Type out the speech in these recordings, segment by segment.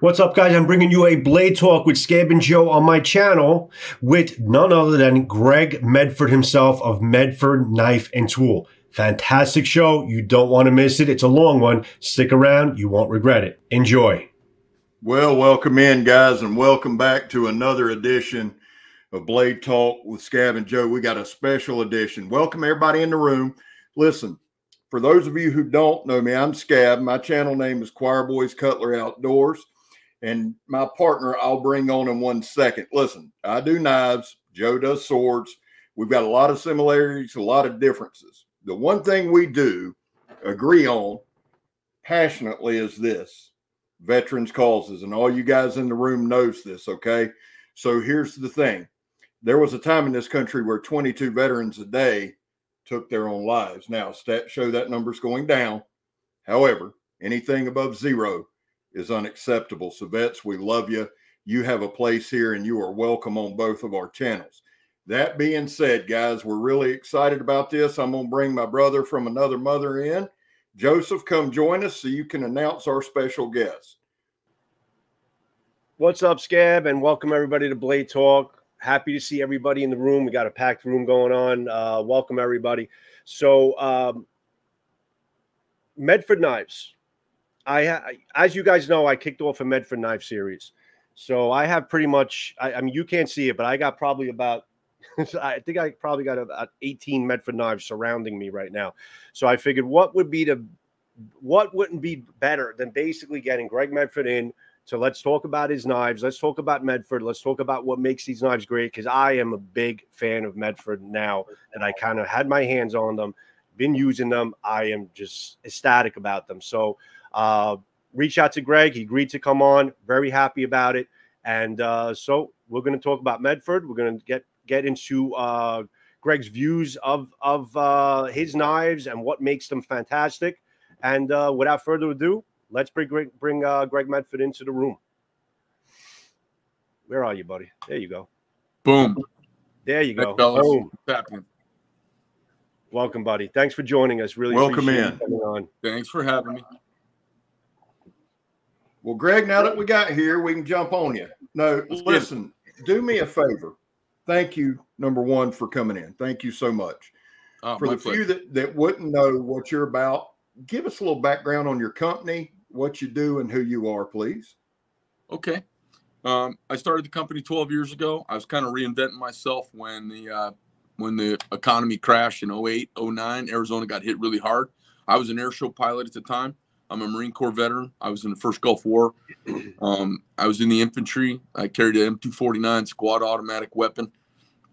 What's up, guys? I'm bringing you a Blade Talk with Scab and Joe on my channel with none other than Greg Medford himself of Medford Knife and Tool. Fantastic show. You don't want to miss it. It's a long one. Stick around. You won't regret it. Enjoy. Well, welcome in, guys, and welcome back to another edition of Blade Talk with Scab and Joe. We got a special edition. Welcome everybody in the room. Listen, for those of you who don't know me, I'm Scab. My channel name is Choir Boys Cutlery Outdoors. And my partner, I'll bring on in 1 second. Listen, I do knives. Joe does swords. We've got a lot of similarities, a lot of differences. The one thing we do agree on passionately is this: veterans causes. And all you guys in the room knows this, okay? So here's the thing. There was a time in this country where 22 veterans a day took their own lives. Now, stats show that number's going down. However, anything above zero is unacceptable. So vets, we love you. You have a place here and you are welcome on both of our channels. That being said, guys, we're really excited about this. I'm going to bring my brother from another mother in. Joseph, come join us so you can announce our special guest. What's up, Scab, and welcome everybody to Blade Talk. Happy to see everybody in the room. We got a packed room going on. Welcome everybody. So Medford Knives. As you guys know, I kicked off a Medford knife series. So I have pretty much, I mean, you can't see it, but I got probably about, I think I probably got about 18 Medford knives surrounding me right now. So I figured what wouldn't be better than basically getting Greg Medford in. So let's talk about his knives. Let's talk about Medford. Let's talk about what makes these knives great, because I am a big fan of Medford now that I kind of had my hands on them, been using them. I am just ecstatic about them. So reach out to Greg. He agreed to come on. Very happy about it. And so we're going to talk about Medford. We're going to get into Greg's views of his knives and what makes them fantastic. And without further ado, let's bring Greg Medford into the room. Where are you, buddy? There you go. Boom. There you go. Boom. Welcome, buddy. Thanks for joining us. Really welcome appreciate in. you coming on. Thanks for having me. Well, Greg, now that we got here, we can jump on you. No, listen, do me a favor. Thank you, number one, for coming in. Thank you so much. For the few that wouldn't know what you're about, give us a little background on your company, what you do, and who you are, please. Okay. I started the company 12 years ago. I was kind of reinventing myself when the economy crashed in 08, 09. Arizona got hit really hard. I was an air show pilot at the time. I'm a Marine Corps veteran. I was in the first Gulf War. I was in the infantry. I carried an M249 squad automatic weapon.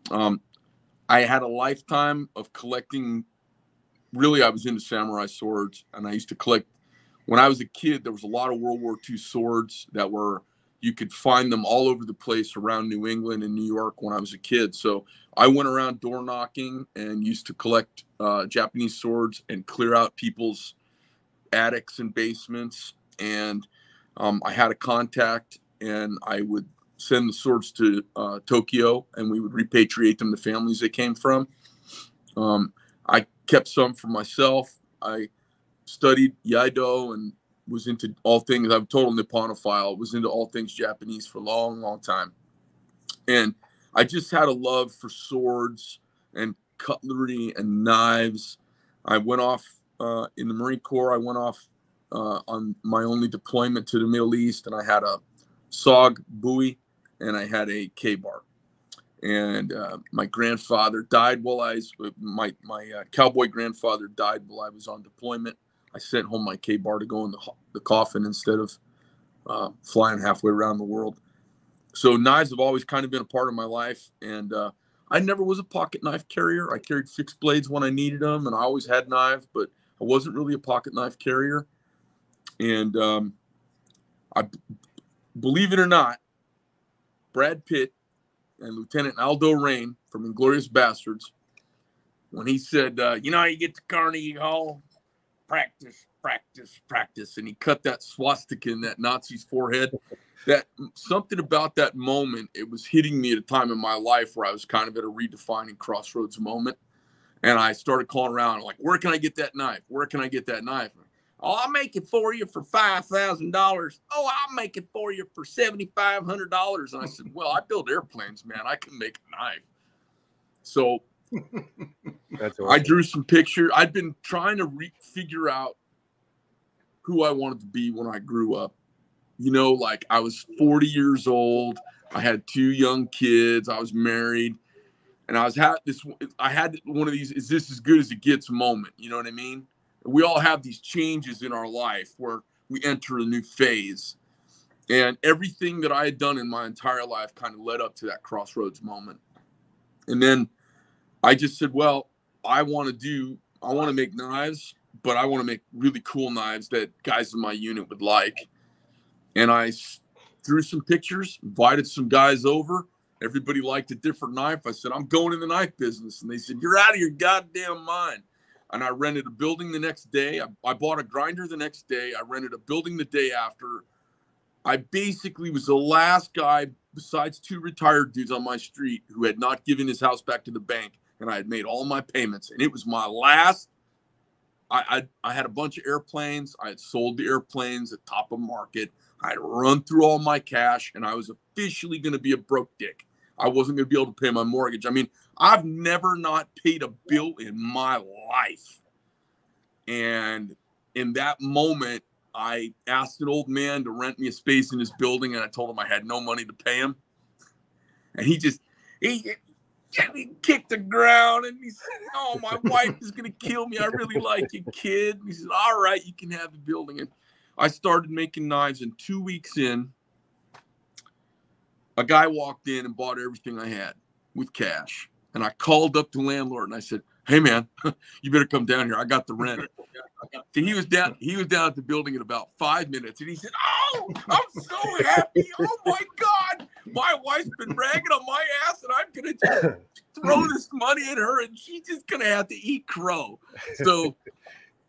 I had a lifetime of collecting. Really, I was into samurai swords, and I used to collect. When I was a kid, there was a lot of World War II swords that you could find them all over the place around New England and New York when I was a kid. So I went around door knocking and used to collect Japanese swords and clear out people's attics and basements. And I had a contact, and I would send the swords to Tokyo, and we would repatriate them to families they came from. I kept some for myself. I studied Iaido and was into all things. I'm a total Nipponophile. Was into all things Japanese for a long, long time. And I just had a love for swords and cutlery and knives. I went off in the Marine Corps. I went off on my only deployment to the Middle East, and I had a SOG buoy and I had a K-bar. And my grandfather died while my cowboy grandfather died while I was on deployment. I sent home my K-bar to go in the coffin instead of flying halfway around the world. So knives have always kind of been a part of my life. And I never was a pocket knife carrier. I carried fixed blades when I needed them, and I always had knives, but I wasn't really a pocket knife carrier. And I believe it or not, Brad Pitt and Lieutenant Aldo Rain from Inglourious Bastards, when he said, you know how you get to Carnegie Hall? Practice, practice, practice. And he cut that swastika in that Nazi's forehead. That something about that moment, it was hitting me at a time in my life where I was kind of at a redefining crossroads moment. And I started calling around, like, where can I get that knife? Where can I get that knife? Oh, I'll make it for you for $5,000. Oh, I'll make it for you for $7,500. And I said, well, I build airplanes, man. I can make a knife. So That's awesome. I drew some pictures. I'd been trying to figure out who I wanted to be when I grew up. You know, like I was 40 years old. I had 2 young kids. I was married. And I had one of these, is this as good as it gets moment? You know what I mean? We all have these changes in our life where we enter a new phase. And everything that I had done in my entire life kind of led up to that crossroads moment. And then I just said, well, I want to make knives, but I want to make really cool knives that guys in my unit would like. And I drew some pictures, invited some guys over. Everybody liked a different knife. I said, I'm going in the knife business. And they said, you're out of your goddamn mind. And I rented a building the next day. I bought a grinder the next day. I rented a building the day after. I basically was the last guy, besides 2 retired dudes on my street, who had not given his house back to the bank. And I had made all my payments. And it was my last. I had a bunch of airplanes. I had sold the airplanes at top of market. I had run through all my cash, and I was officially going to be a broke dick. I wasn't going to be able to pay my mortgage. I mean, I've never not paid a bill in my life. And in that moment, I asked an old man to rent me a space in his building, and I told him I had no money to pay him. And he kicked the ground, and he said, oh, my wife is going to kill me. I really like you, kid. And he said, all right, you can have the building. And I started making knives, and 2 weeks in, a guy walked in and bought everything I had with cash. And I called up the landlord and I said, hey man, you better come down here. I got the rent. So he was down at the building in about 5 minutes. And he said, oh, I'm so happy. Oh my God. My wife's been ragging on my ass, and I'm going to just throw this money at her, and she's just going to have to eat crow. So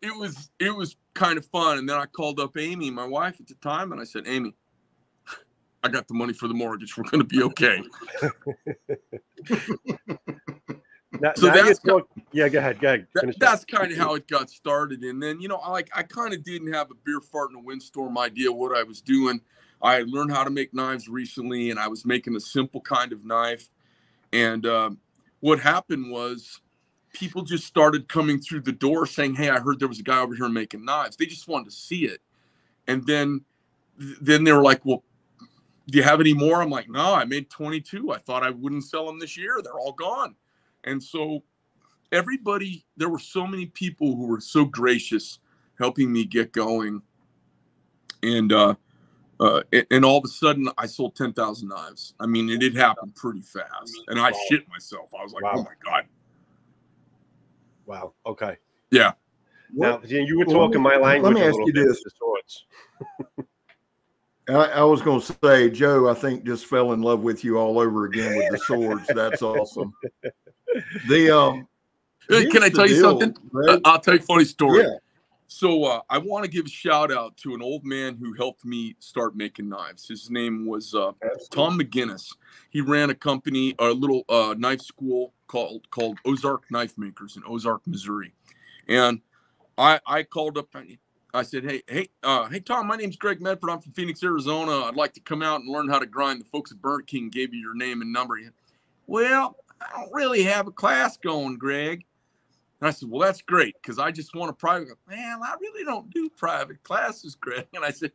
it was kind of fun. And then I called up Amy, my wife at the time, and I said, Amy, I got the money for the mortgage. We're going to be okay. So that's yeah. Go ahead. That's kind of how it got started. And then, you know, I kind of didn't have a beer fart in a windstorm idea what I was doing. I had learned how to make knives recently, and I was making a simple kind of knife. And what happened was people just started coming through the door saying, hey, I heard there was a guy over here making knives. They just wanted to see it. And then they were like, well, do you have any more? I'm like, no, I made 22. I thought I wouldn't sell them this year. They're all gone. And so there were so many people who were so gracious helping me get going. And all of a sudden I sold 10,000 knives. I mean, it did happen pretty fast, and I shit myself. I was like, oh my God. Wow. Okay. Yeah. Now, you were talking my language. Let me ask you this. I was going to say, Joe, I think just fell in love with you all over again with the swords. That's awesome. Can I tell you something? Right? I'll tell you a funny story. Yeah. So I want to give a shout out to an old man who helped me start making knives. His name was Tom McGinnis. He ran a company, a little knife school called Ozark Knife Makers in Ozark, Missouri. And I called up. I said, hey, Tom, my name's Greg Medford. I'm from Phoenix, Arizona. I'd like to come out and learn how to grind. The folks at Burnt King gave you your name and number. Well, I don't really have a class going, Greg. And I said, well, that's great, because I just want a private. Man, I really don't do private classes, Greg. And I said,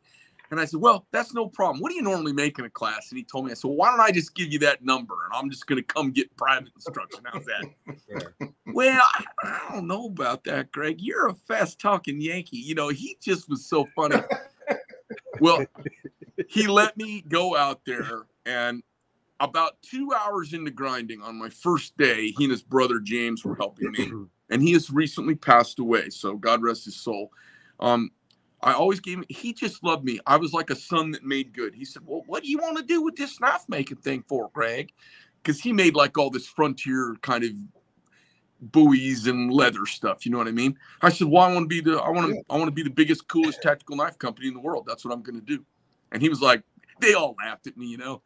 well, that's no problem. What do you normally make in a class? And he told me, I said, well, why don't I just give you that number, and I'm just going to come get private instruction. How's that? Yeah. Well, I don't know about that, Greg. You're a fast-talking Yankee. You know, he just was so funny. Well, he let me go out there, and about 2 hours into grinding on my first day, he and his brother James were helping me. And he has recently passed away, so God rest his soul. I always gave him, he just loved me. I was like a son that made good. He said, well, what do you want to do with this knife making thing for, Greg? Because he made like all this frontier kind of buoys and leather stuff. You know what I mean? I said, well, I want to be the biggest, coolest tactical knife company in the world. That's what I'm going to do. And he was like, they all laughed at me, you know.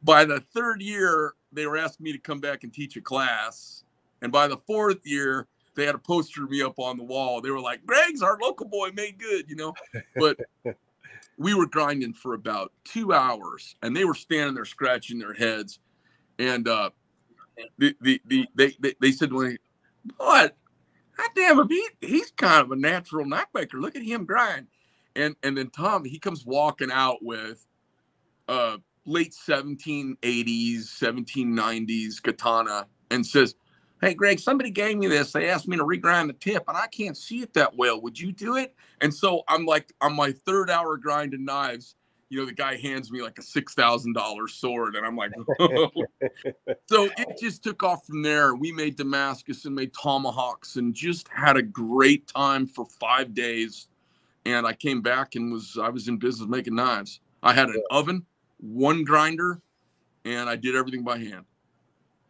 By the third year, they were asking me to come back and teach a class. And by the fourth year, they had a poster of me up on the wall. They were like, Greg's our local boy, made good, you know. But we were grinding for about 2 hours, and they were standing there scratching their heads. And they said to me, "What? God damn him, he's kind of a natural knife maker. Look at him grind." And then Tom, he comes walking out with late 1780s, 1790s katana and says, "Hey, Greg, somebody gave me this. They asked me to regrind the tip, and I can't see it that well. Would you do it?" And so I'm like, on my 3rd hour grinding knives, you know, the guy hands me like a $6,000 sword, and I'm like, oh. So it just took off from there. We made Damascus and made tomahawks and just had a great time for 5 days. And I came back and I was in business making knives. I had an oven, 1 grinder, and I did everything by hand.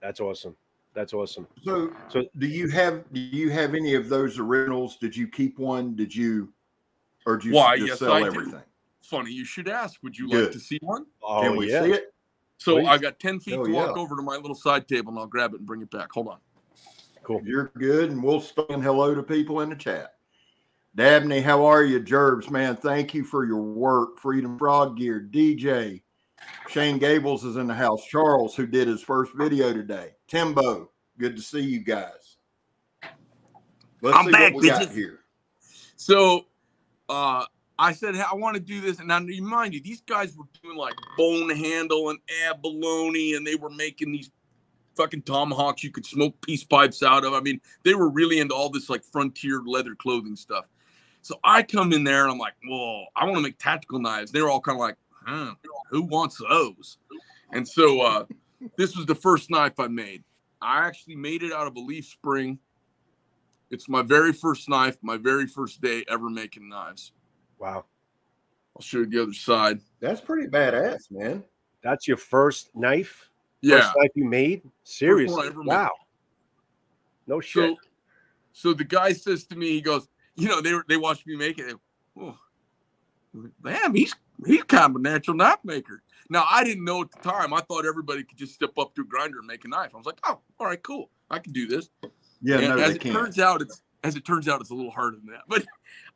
That's awesome. That's awesome. So do you have any of those originals? Did you keep one? Did you just sell everything? Funny you should ask. Would you like to see one? Oh, can we see it? So please. I got 10 feet to walk over to my little side table, and I'll grab it and bring it back. Hold on. Cool. You're good, and we'll stand hello to people in the chat. Dabney, how are you? Jerbs, man, thank you for your work. Freedom Frog Gear, DJ. Shane Gables is in the house. Charles, who did his first video today. Timbo, good to see you guys. Let's see back, what we got here. So I said, hey, I want to do this. And now, remind you, these guys were doing like bone handle and abalone, and they were making these fucking tomahawks you could smoke peace pipes out of. I mean, they were really into all this like frontier leather clothing stuff. So I come in there and I'm like, whoa, I want to make tactical knives. They were all kind of like, who wants those? And so this was the first knife I made. I actually made it out of a leaf spring. It's my very first knife, my very first day ever making knives. Wow. I'll show you the other side. That's pretty badass, man. That's your first knife? Yeah. First knife you made? Seriously? Wow. No shit. So the guy says to me, he goes, you know, they watched me make it. Oh, damn, he's kind of a natural knife maker. Now, I didn't know at the time. I thought everybody could just step up to a grinder and make a knife. I was like, oh, all right, cool. I can do this. Yeah, and no, as it turns out, it's a little harder than that. But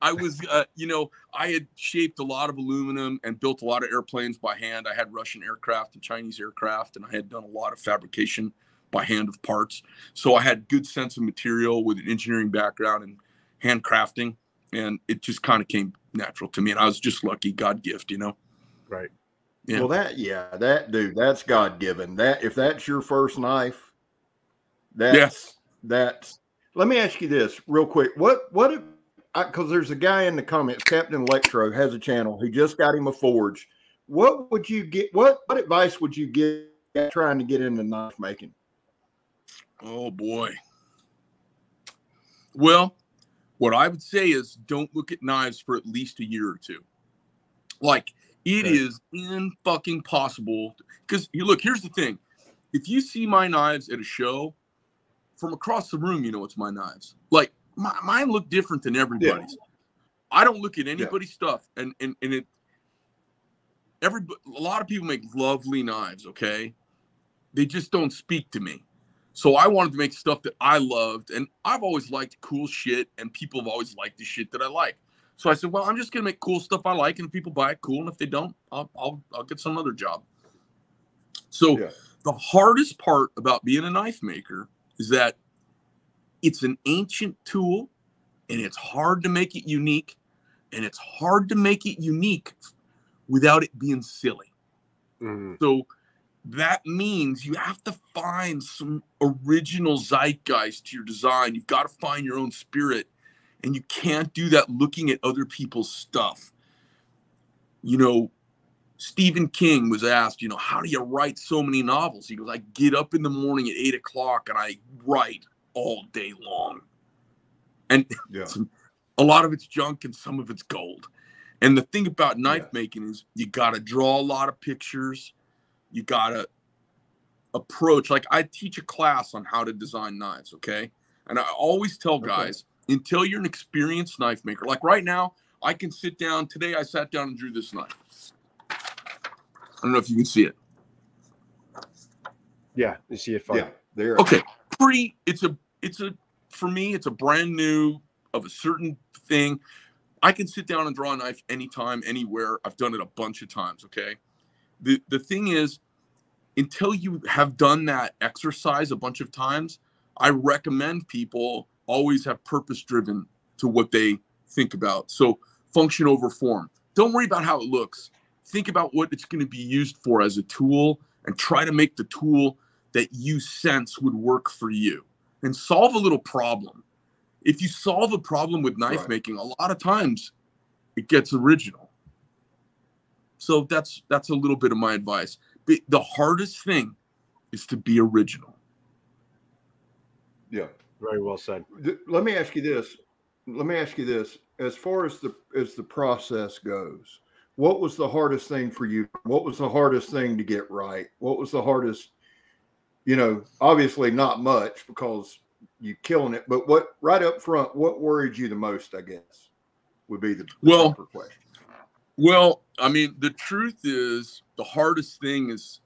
I was, you know, I had shaped a lot of aluminum and built a lot of airplanes by hand. I had Russian aircraft and Chinese aircraft, and I had done a lot of fabrication by hand of parts. So I had good sense of material with an engineering background and handcrafting, and it just kind of came natural to me. And I was just lucky, God gift, you know? Right. Yeah. Well, that's God given. That if that's your first knife, that's. Let me ask you this real quick. What? Because there's a guy in the comments, Captain Electro has a channel. He just got him a forge. What would you get? What advice would you give trying to get into knife making? Oh boy. Well, what I would say is don't look at knives for at least a year or two. Like it is fucking possible. Because you look, here's the thing. If you see my knives at a show, from across the room, you know it's my knives. Like mine look different than everybody's. Yeah. I don't look at anybody's stuff, and it. A lot of people make lovely knives. Okay, they just don't speak to me. So I wanted to make stuff that I loved, and I've always liked cool shit, and people have always liked the shit that I like. So I said, well, I'm just gonna make cool stuff I like, and if people buy it, cool, and if they don't, I'll get some other job. So the hardest part about being a knife maker is that it's an ancient tool, and it's hard to make it unique, and it's hard to make it unique without it being silly. Mm-hmm. So that means you have to find some original zeitgeist to your design. You've got to find your own spirit, and you can't do that looking at other people's stuff. You know, Stephen King was asked, you know, how do you write so many novels? He goes, I get up in the morning at 8 o'clock and I write all day long. And a lot of it's junk and some of it's gold. And the thing about knife making is you got to draw a lot of pictures. You got to approach, like I teach a class on how to design knives, okay? And I always tell guys, until you're an experienced knife maker, like right now, I can sit down. Today I sat down and drew this knife. I don't know if you can see it. Yeah, you see it fine. Yeah, there. Okay, it's a for me. It's a brand new of a certain thing. I can sit down and draw a knife anytime, anywhere. I've done it a bunch of times, okay? The thing is, until you have done that exercise a bunch of times, I recommend people always have purpose-driven to what they think about. So function over form. Don't worry about how it looks. Think about what it's going to be used for as a tool, and try to make the tool that you sense would work for you, and solve a little problem. If you solve a problem with knife making, a lot of times it gets original. So that's a little bit of my advice. But the hardest thing is to be original. Yeah. Very well said. Let me ask you this. As far as the process goes, what was the hardest thing for you? What was the hardest thing to get right? What was the hardest, obviously not much because you're killing it, but what right up front, what worried you the most, I guess, would be the proper question. Well, I mean, the truth is the hardest thing is,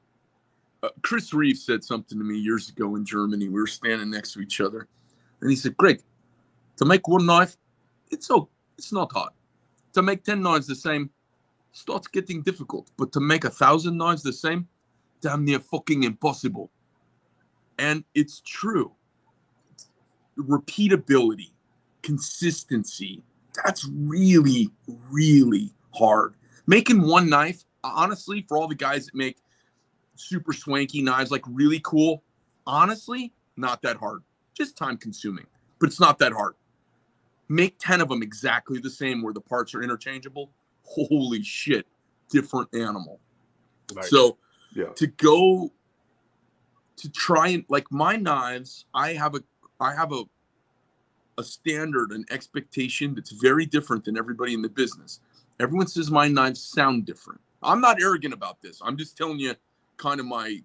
Chris Reeve said something to me years ago in Germany. We were standing next to each other, and he said, Greg, to make one knife, it's not hard. To make 10 knives the same starts getting difficult, but to make 1,000 knives the same, damn near fucking impossible. And it's true. Repeatability, consistency, that's really, really hard. Making one knife, honestly, for all the guys that make super swanky knives, like really cool, honestly, not that hard. Just time consuming, but it's not that hard. Make 10 of them exactly the same where the parts are interchangeable. Holy shit, different animal. Right. So to go to try and, like, my knives, I have a standard, an expectation that's very different than everybody in the business. Everyone says my knives sound different. I'm not arrogant about this. I'm just telling you kind of my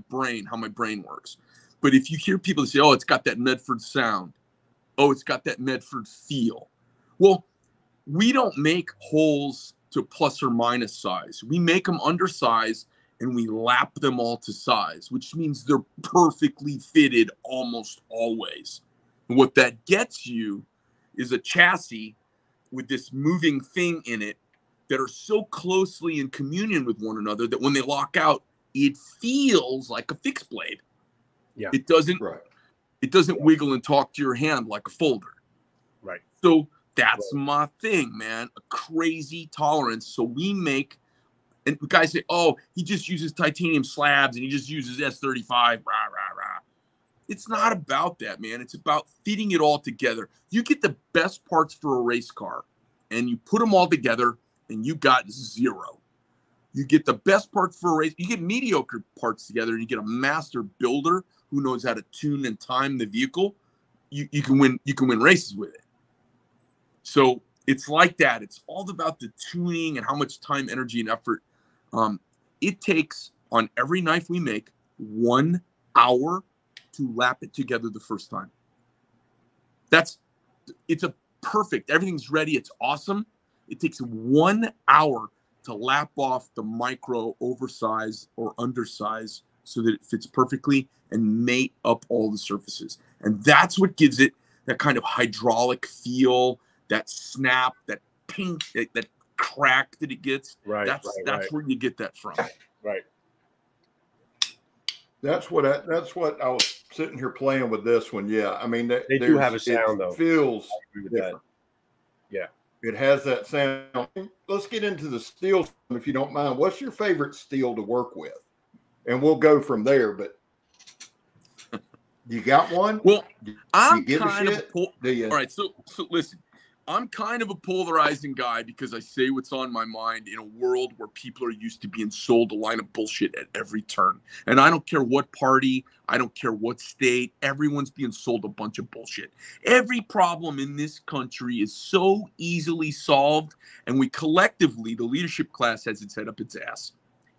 brain, how my brain works. But if you hear people say, oh, it's got that Medford sound. Oh, it's got that Medford feel. Well, we don't make holes to plus or minus size. We make them undersized and we lap them all to size, which means they're perfectly fitted almost always. And what that gets you is a chassis with this moving thing in it that are so closely in communion with one another that when they lock out, it feels like a fixed blade. Yeah. It doesn't wiggle and talk to your hand like a folder. Right. So that's my thing, man. A crazy tolerance. So we make, and guys say, oh, he just uses titanium slabs and he just uses S35, rah, rah, rah. It's not about that, man. It's about fitting it all together. You get the best parts for a race car and you put them all together and you got zero. You get the best parts for a race. You get mediocre parts together and you get a master builder who knows how to tune and time the vehicle. You can win races with it. So it's like that. It's all about the tuning and how much time, energy, and effort it takes on every knife we make. 1 hour to lap it together the first time. It's a perfect, everything's ready. It's awesome. It takes 1 hour to lap off the micro, oversize, or undersize so that it fits perfectly and mate up all the surfaces. And that's what gives it that kind of hydraulic feel, that snap, that pink, that crack that it gets. Right. That's where you get that from. Right. That's what I was sitting here playing with this one. Yeah. I mean, they do have a sound, though. It feels different. That. Yeah. It has that sound. Let's get into the steel, if you don't mind. What's your favorite steel to work with? And we'll go from there, but you got one? Well, I'm kind of all right. So listen, I'm kind of a polarizing guy because I say what's on my mind in a world where people are used to being sold a line of bullshit at every turn. And I don't care what party, I don't care what state, everyone's being sold a bunch of bullshit. Every problem in this country is so easily solved, and we collectively, the leadership class, has its head up its ass.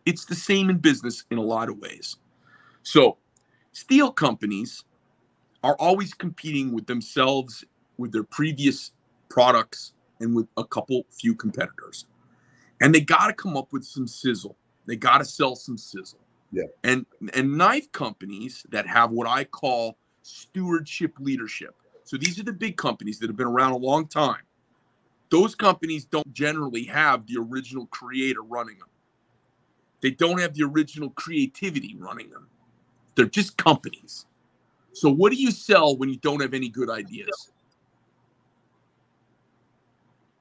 It's the same in business in a lot of ways. So steel companies are always competing with themselves, with their previous products, and with a few competitors. And they got to come up with some sizzle. They got to sell some sizzle. Yeah. And knife companies that have what I call stewardship leadership. So these are the big companies that have been around a long time. Those companies don't generally have the original creator running them. They don't have the original creativity running them. They're just companies. So what do you sell when you don't have any good ideas?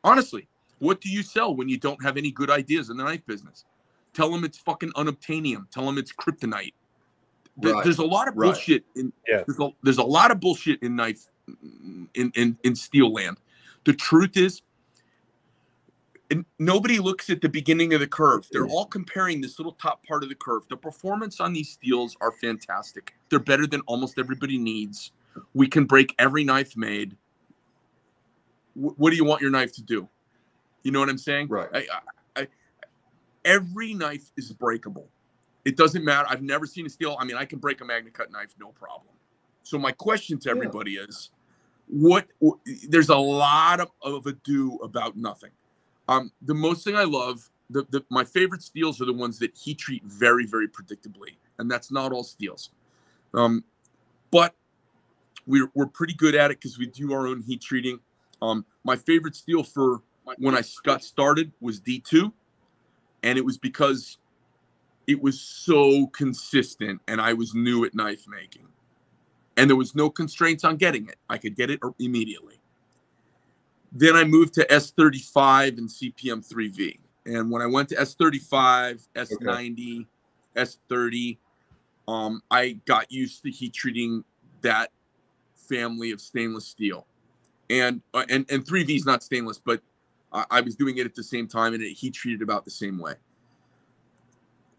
Honestly, what do you sell when you don't have any good ideas in the knife business? Tell them it's fucking unobtainium. Tell them it's kryptonite. Right. There's a lot of bullshit in there's a lot of bullshit in knife in steel land. The truth is, and nobody looks at the beginning of the curve. They're all comparing this little top part of the curve. The performance on these steels are fantastic. They're better than almost everybody needs. We can break every knife made. What do you want your knife to do? You know what I'm saying? Right. Every knife is breakable. It doesn't matter. I've never seen a steel. I mean, I can break a Magna Cut knife, no problem. So my question to everybody is, there's a lot of ado about nothing. The most thing I love, my favorite steels are the ones that heat treat very, very predictably. And that's not all steels. But we're pretty good at it because we do our own heat treating. My favorite steel for when I got started was D2. And it was because it was so consistent and I was new at knife making. And there was no constraints on getting it. I could get it immediately. Then I moved to S35 and CPM 3V. And when I went to S35, S90, S30, I got used to heat treating that family of stainless steel. And 3V is not stainless, but I was doing it at the same time and it heat treated about the same way.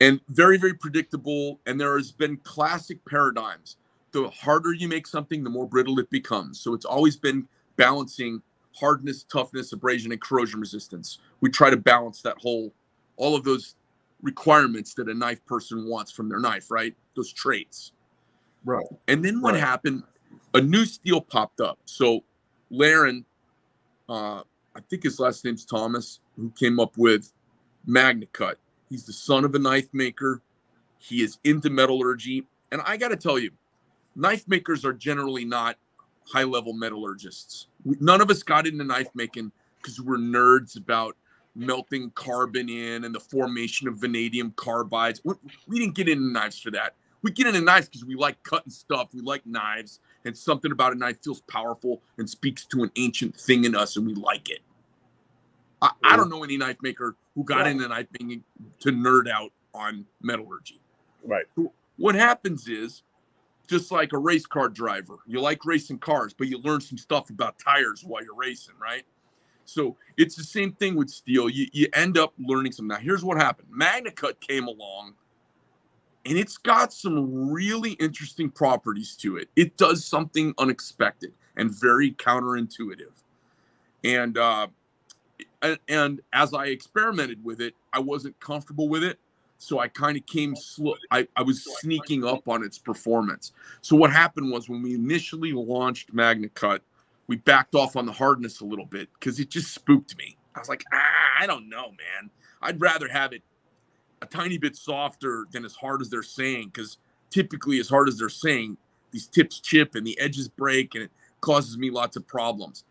And very, very predictable. And there has been classic paradigms. The harder you make something, the more brittle it becomes. So it's always been balancing hardness, toughness, abrasion, and corrosion resistance. We try to balance that all of those requirements that a knife person wants from their knife, right? Those traits. Right. And then what happened, a new steel popped up. So Laren, I think his last name's Thomas, who came up with Magna Cut. He's the son of a knife maker. He is into metallurgy. And I got to tell you, knife makers are generally not high-level metallurgists. None of us got into knife making because we're nerds about melting carbon in and the formation of vanadium carbides. We didn't get into knives for that. We get into knives because we like cutting stuff. We like knives, and something about a knife feels powerful and speaks to an ancient thing in us, and we like it. I don't know any knife maker who got into knife making to nerd out on metallurgy. Right. What happens is, just like a race car driver, you like racing cars, but you learn some stuff about tires while you're racing, right? So it's the same thing with steel. You end up learning some. Now, here's what happened. Magna Cut came along, and it's got some really interesting properties to it. It does something unexpected and very counterintuitive. And as I experimented with it, I wasn't comfortable with it. So I kind of came slow. I was sneaking up on its performance. So what happened was when we initially launched Magna Cut, we backed off on the hardness a little bit because it just spooked me. I was like, I don't know, man. I'd rather have it a tiny bit softer than as hard as they're saying, because typically as hard as they're saying, these tips chip and the edges break and it causes me lots of problems.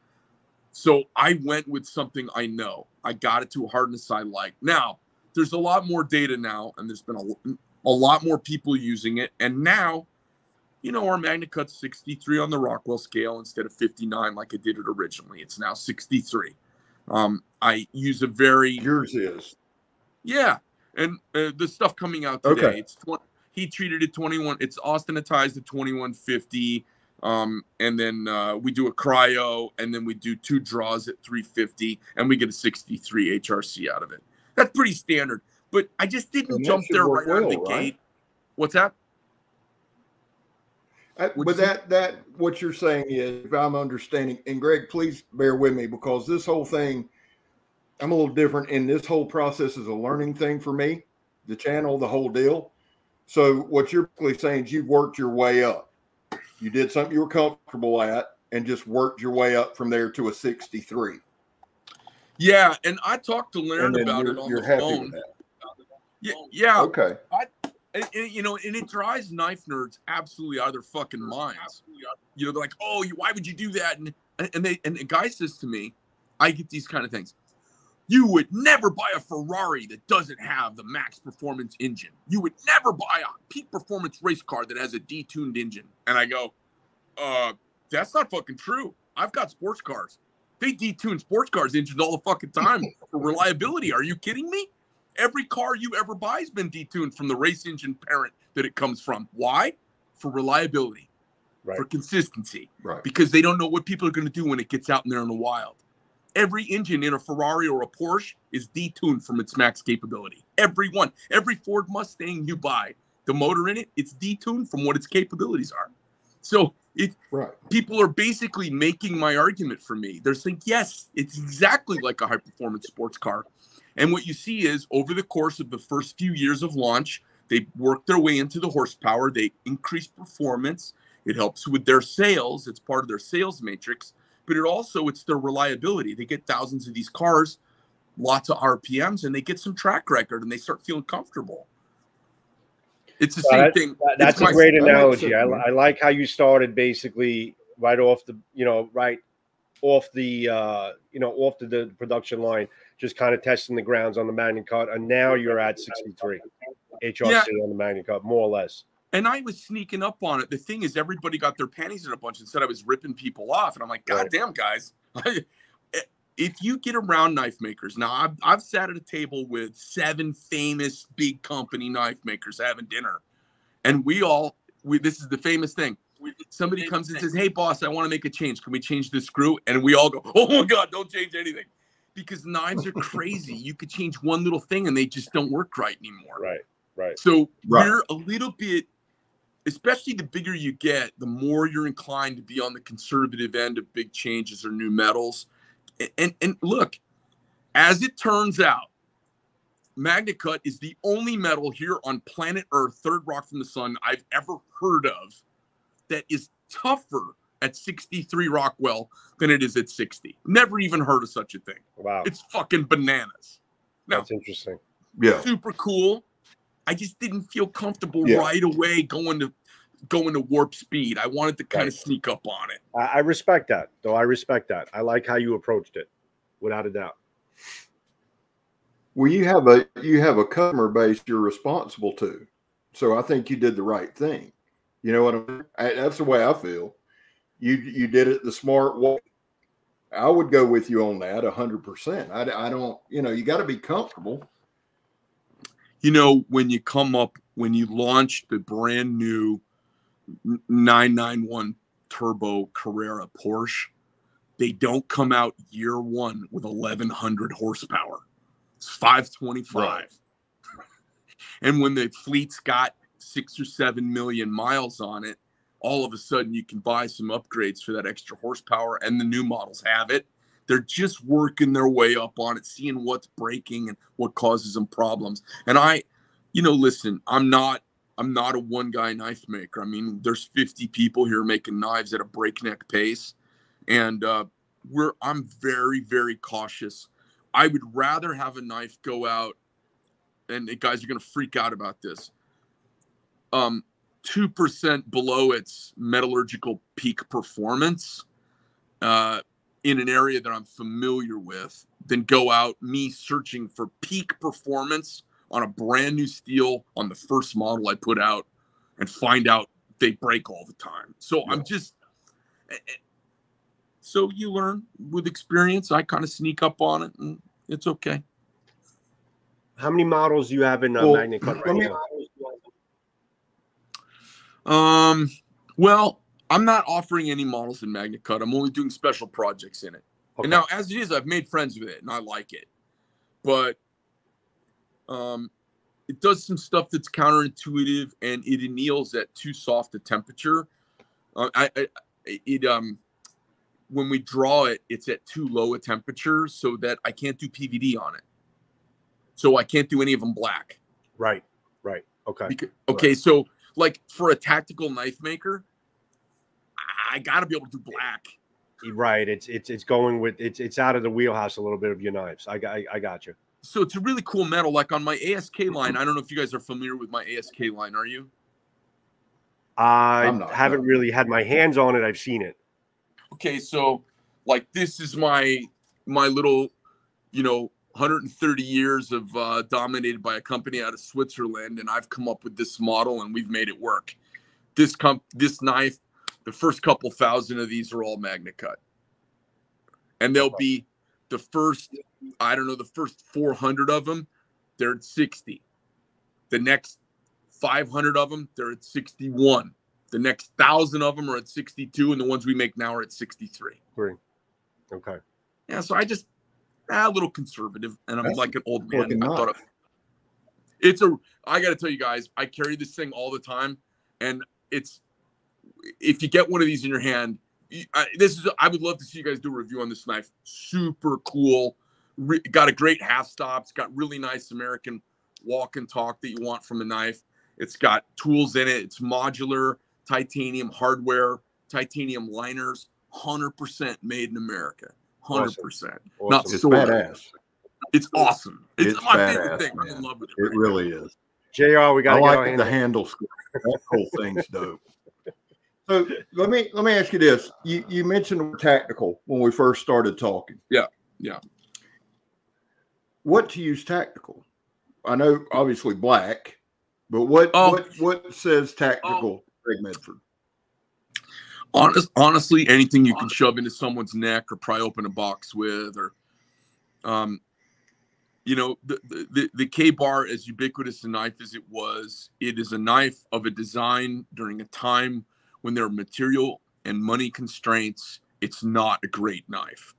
So I went with something I know. I got it to a hardness I like. Now, there's a lot more data now, and there's been a lot more people using it. And now, you know, our Magna Cut's 63 on the Rockwell scale instead of 59 like I did it originally. It's now 63. I use a very... Yours is. Yeah. And the stuff coming out today, it's heat treated at 21. It's austenitized at 2150. And then we do a cryo, and then we do 2 draws at 350, and we get a 63 HRC out of it. That's pretty standard. But I just didn't jump there right out of the gate. What's that? But what you're saying is, if I'm understanding, and Greg, please bear with me, because this whole thing, I'm a little different, and this whole process is a learning thing for me, the channel, the whole deal. So what you're basically saying is you've worked your way up. You did something you were comfortable at and just worked your way up from there to a 63. Yeah, and I talked to Laren about it on the phone. Yeah. Okay. And it drives knife nerds absolutely out of their fucking minds. They're like, oh, why would you do that? And a guy says to me, I get these kind of things. You would never buy a Ferrari that doesn't have the max performance engine. You would never buy a peak performance race car that has a detuned engine. And I go, that's not fucking true. I've got sports cars. They detune sports cars engines all the fucking time for reliability. Are you kidding me? Every car you ever buy has been detuned from the race engine parent that it comes from. Why? For reliability, for consistency, because they don't know what people are going to do when it gets out in there in the wild. Every engine in a Ferrari or a Porsche is detuned from its max capability. Every one. Every Ford Mustang you buy, the motor in it, it's detuned from what its capabilities are. So people are basically making my argument for me. They're saying, yes, it's exactly like a high-performance sports car. And what you see is over the course of the first few years of launch, they work their way into the horsepower. They increase performance. It helps with their sales. It's part of their sales matrix. But it's their reliability. They get thousands of these cars, lots of RPMs, and they get some track record, and they start feeling comfortable. It's the same thing. That's a great analogy. I like how you started basically right off the production line, just kind of testing the grounds on the Magna Cut, and now you're at 63 HRC on the Magna Cut, more or less. And I was sneaking up on it. The thing is, everybody got their panties in a bunch and said I was ripping people off. And I'm like, God damn, guys. If you get around knife makers, now I've sat at a table with 7 famous big company knife makers having dinner. And this is the famous thing. Somebody comes and says, hey, boss, I want to make a change. Can we change the screw? And we all go, oh, my God, don't change anything. Because knives are crazy. You could change one little thing and they just don't work right anymore. Right. So we're a little bit, especially the bigger you get, the more you're inclined to be on the conservative end of big changes or new metals. And look, as it turns out, Magna Cut is the only metal here on planet Earth, third rock from the sun, I've ever heard of that is tougher at 63 Rockwell than it is at 60. Never even heard of such a thing. Wow. It's fucking bananas. Now, that's interesting. Yeah. Super cool. I just didn't feel comfortable right away going to warp speed. I wanted to kind of sneak up on it. I respect that, though. I respect that. I like how you approached it, without a doubt. Well, you have a customer base you're responsible to, so I think you did the right thing. You know what I mean? That's the way I feel. You did it the smart way. I would go with you on that 100%. I don't. You got to be comfortable. When you launch the brand new 991 turbo Carrera Porsche, they don't come out year one with 1,100 horsepower. It's 525. Right. And when the fleet's got 6 or 7 million miles on it, all of a sudden you can buy some upgrades for that extra horsepower, and the new models have it. They're just working their way up on it, seeing what's breaking and what causes them problems. And listen, I'm not a one-guy knife maker. I mean, there's 50 people here making knives at a breakneck pace, and I'm very, very cautious. I would rather have a knife go out, and guys are going to freak out about this, 2% below its metallurgical peak performance in an area that I'm familiar with, than go out me searching for peak performance on a brand new steel on the first model I put out and find out they break all the time. So so you learn with experience. I kind of sneak up on it, and it's okay. How many models do you have in Magna Cut right now? Well, I'm not offering any models in Magna Cut. I'm only doing special projects in it. Okay. And now, as it is, I've made friends with it, and I like it. But it does some stuff that's counterintuitive, and it anneals at too soft a temperature. When we draw it, it's at too low a temperature, so that I can't do PVD on it. So I can't do any of them black. Right. Okay. So like for a tactical knife maker, I got to be able to do black. Right. It's going with it's out of the wheelhouse a little bit of your knives. I got you. So it's a really cool metal. Like on my ASK line, I don't know if you guys are familiar with my ASK line. Are you? I haven't really had my hands on it. I've seen it. Okay, so like this is my little, 130 years of dominated by a company out of Switzerland, and I've come up with this model and we've made it work. This knife, the first couple thousand of these are all magnet cut, and they'll be the first 400 of them, they're at 60. The next 500 of them, they're at 61. The next 1,000 of them are at 62, and the ones we make now are at 63. Great. Okay. Yeah, so I just a little conservative, and I'm like an old man. I got to tell you guys, I carry this thing all the time, and if you get one of these in your hand, I would love to see you guys do a review on this knife. Super cool. Got a great half stop. It's got really nice American walk and talk that you want from a knife. It's got tools in it. It's modular, titanium hardware, titanium liners, 100% made in America. 100%. Awesome. Not it's sort badass. It's awesome. It's my badass, favorite thing. Man. I'm in love with it. It really is. JR, we got to like the handle. That whole thing's dope. So let me ask you this. You mentioned tactical when we first started talking. Yeah. What to use tactical? I know obviously black, but what says tactical, Greg Medford? Honestly, anything you can shove into someone's neck or pry open a box with, or the K-bar, as ubiquitous a knife as it is a knife of a design during a time when there are material and money constraints. It's not a great knife.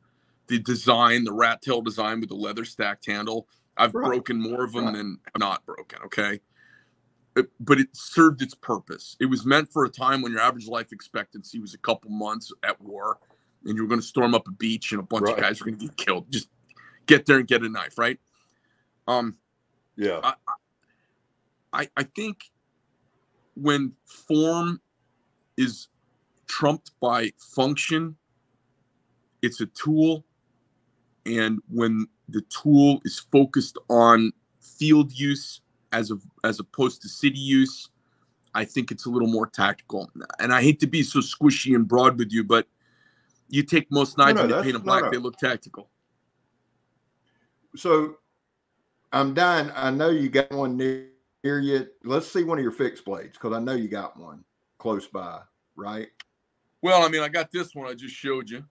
The design, the rat tail design with the leather stacked handle, I've broken more of them than not broken, okay? But it served its purpose. It was meant for a time when your average life expectancy was a couple months at war, and you were going to storm up a beach and a bunch of guys were going to get killed. Just get there and get a knife, right? Yeah. I think when form is trumped by function, it's a tool. And when the tool is focused on field use as opposed to city use, I think it's a little more tactical. And I hate to be so squishy and broad with you, but you take most knives and you paint them black, they look tactical. So I'm dying. I know you got one near you. Let's see one of your fixed blades, because I know you got one close by, right? Well, I mean, I got this one I just showed you.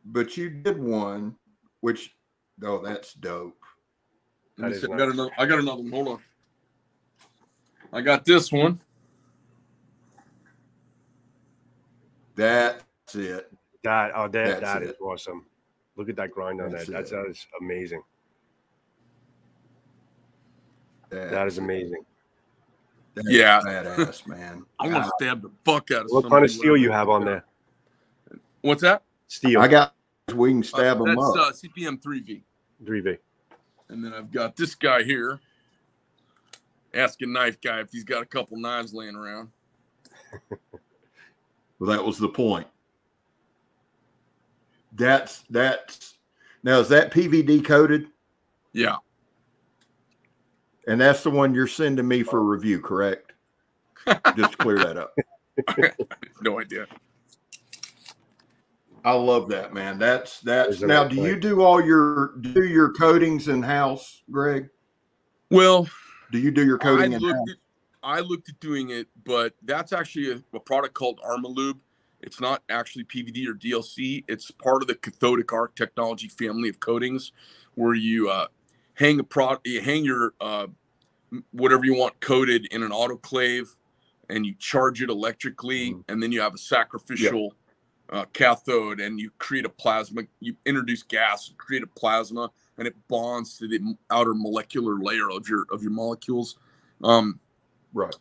But you did one, which, that's dope. I got another one. Hold on. I got this one. That's it. That is awesome. Look at that grind on that. That is amazing. That is amazing. That is badass, man. I'm gonna stab the fuck out of what kind of steel you have on there? What's that? Steel. I got. We can stab them up. That's CPM 3V. 3V. And then I've got this guy here. Ask a knife guy if he's got a couple knives laying around. Well, that was the point. That's now, is that PVD coated? Yeah. And that's the one you're sending me for review, correct? Just to clear that up. No idea. I love that, man. That's now. Do you do all your coatings in house, Greg? Well, do you do your coating in house? I looked at doing it, but that's actually a product called Armalube. It's not actually PVD or DLC. It's part of the cathodic arc technology family of coatings, where you hang your whatever you want coated in an autoclave, and you charge it electrically, and then you have a sacrificial cathode, and you create a plasma. You introduce gas, create a plasma, and it bonds to the outer molecular layer of your molecules. Right.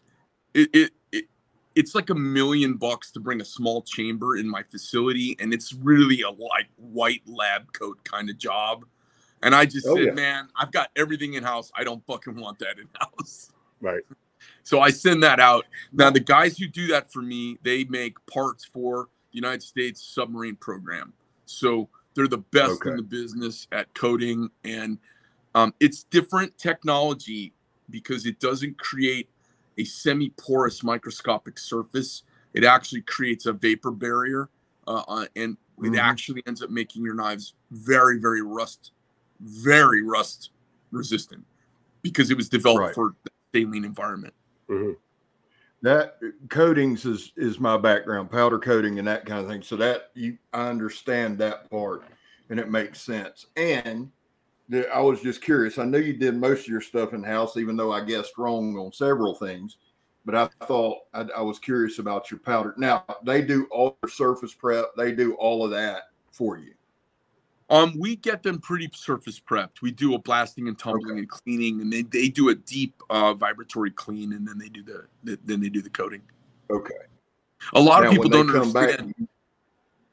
It's like $1 million to bring a small chamber in my facility, and it's really a like white lab coat kind of job. And I just said, man, I've got everything in house. I don't fucking want that in house. Right. So I send that out. Now the guys who do that for me, they make parts for the United States submarine program. So They're the best in the business at coating, and it's different technology because it doesn't create a semi-porous microscopic surface. It actually creates a vapor barrier, and it actually ends up making your knives very, very rust resistant because it was developed for the saline environment. That coatings is my background, powder coating and that kind of thing. So that I understand that part, and it makes sense. And I was just curious. I knew you did most of your stuff in house, even though I guessed wrong on several things. But I thought I was curious about your powder. Now they do all your surface prep. They do all of that for you. We get them pretty surface prepped. We do a blasting and tumbling and cleaning, and they do a deep vibratory clean, and then they do the coating. Okay. A lot of people don't understand.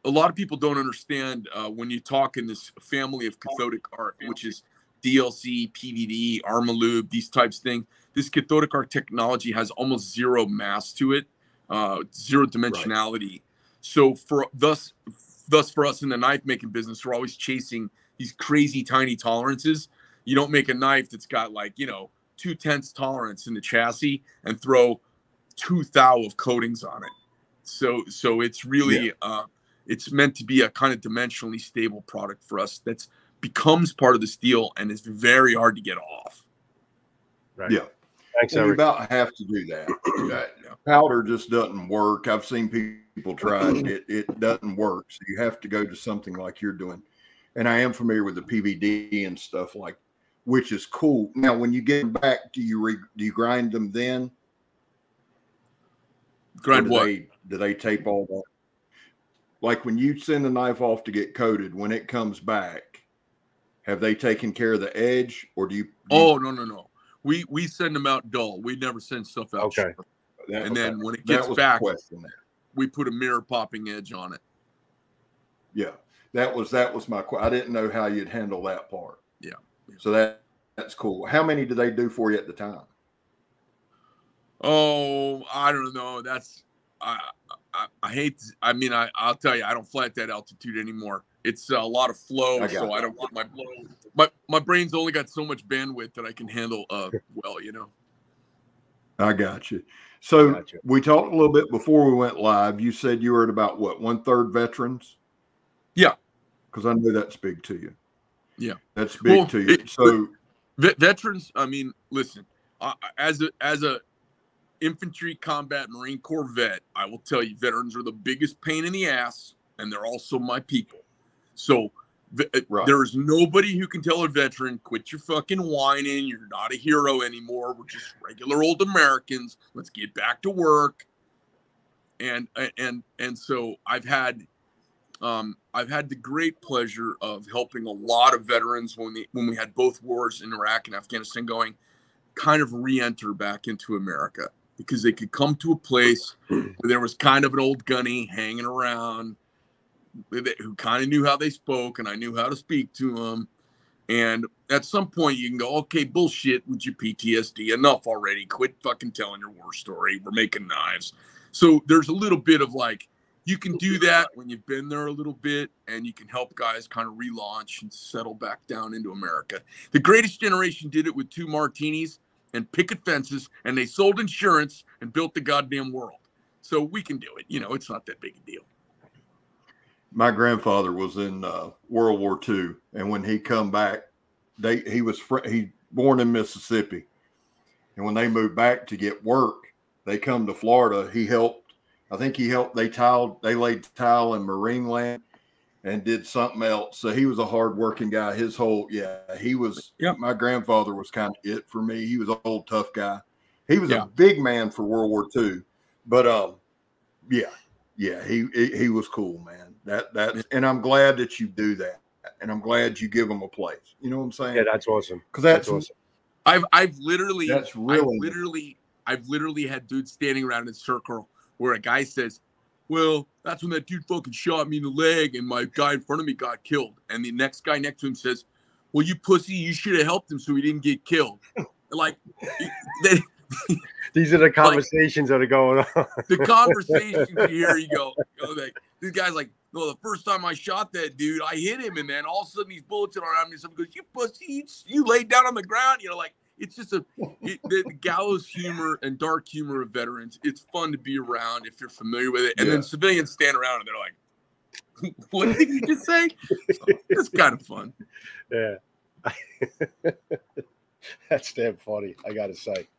A lot of people don't understand when you talk in this family of cathodic art, which is DLC, PVD, Armalube, these types of things. This cathodic art technology has almost zero mass to it, zero dimensionality. So thus for us in the knife making business, we're always chasing these crazy tiny tolerances. You don't make a knife that's got like, 0.2 tolerance in the chassis and throw 2 thou of coatings on it. So it's really it's meant to be a kind of dimensionally stable product for us that's becomes part of the steel and is very hard to get off. Right. Yeah. Thanks, you about have to do that. Powder just doesn't work. I've seen people try it. It doesn't work. So you have to go to something like you're doing. And I am familiar with the PVD and stuff which is cool. Now, when you get them back, do you grind them then? Grind what? Do they tape all that? Like when you send the knife off to get coated, when it comes back, have they taken care of the edge, or do you? No. We send them out dull. We never send stuff out. Okay. And then when it gets back, we put a mirror popping edge on it. Yeah, that was my question. I didn't know how you'd handle that part. Yeah. So that's cool. How many do they do for you at the time? Oh, I don't know. That's I hate. I'll tell you, I don't fly at that altitude anymore. It's a lot of flow, so I don't put my brain's only got so much bandwidth that I can handle well. I got you. So we talked a little bit before we went live. You said you were at about what, 1/3 veterans? Yeah, because I know that's big to you. Yeah, that's big to you. So veterans. I mean, listen, as a infantry combat Marine Corps vet, I will tell you, veterans are the biggest pain in the ass, and they're also my people. So there is nobody who can tell a veteran, quit your fucking whining. You're not a hero anymore. We're just regular old Americans. Let's get back to work. And so I've had the great pleasure of helping a lot of veterans when we had both wars in Iraq and Afghanistan going, kind of re-enter back into America, because they could come to a place where there was kind of an old gunny hanging around who kind of knew how they spoke, and I knew how to speak to them. And at some point you can go, okay, bullshit with your PTSD. Enough already. Quit fucking telling your war story. We're making knives. So there's a little bit of like, you can do that when you've been there a little bit, and you can help guys kind of relaunch and settle back down into America. The Greatest Generation did it with 2 martinis and picket fences, and they sold insurance and built the goddamn world. So we can do it. It's not that big a deal. My grandfather was in World War II, and when he come back, he born in Mississippi, and when they moved back to get work, they come to Florida. He helped. I think he helped. They laid tile in Marine land and did something else. So he was a hardworking guy. My grandfather was kind of it for me. He was an old tough guy. He was a big man for World War II, but he was cool, man. And I'm glad that you do that, and I'm glad you give them a place. You know what I'm saying? Yeah, that's awesome. Because that's awesome. I've literally had dudes standing around in a circle where a guy says, well, that's when that dude fucking shot me in the leg and my guy in front of me got killed. And the next guy next to him says, well, you pussy, you should have helped him so he didn't get killed. Like, these are the conversations that are going on. The conversations, here you go. This guy's like, No, the first time I shot that dude, I hit him, and then all of a sudden these bullets are around me. Somebody goes, "You pussy, you laid down on the ground." You know, like it's just the gallows humor and dark humor of veterans. It's fun to be around if you're familiar with it. And then civilians stand around and they're like, "What did you just say?" So it's kind of fun. Yeah. That's damn funny, I gotta say.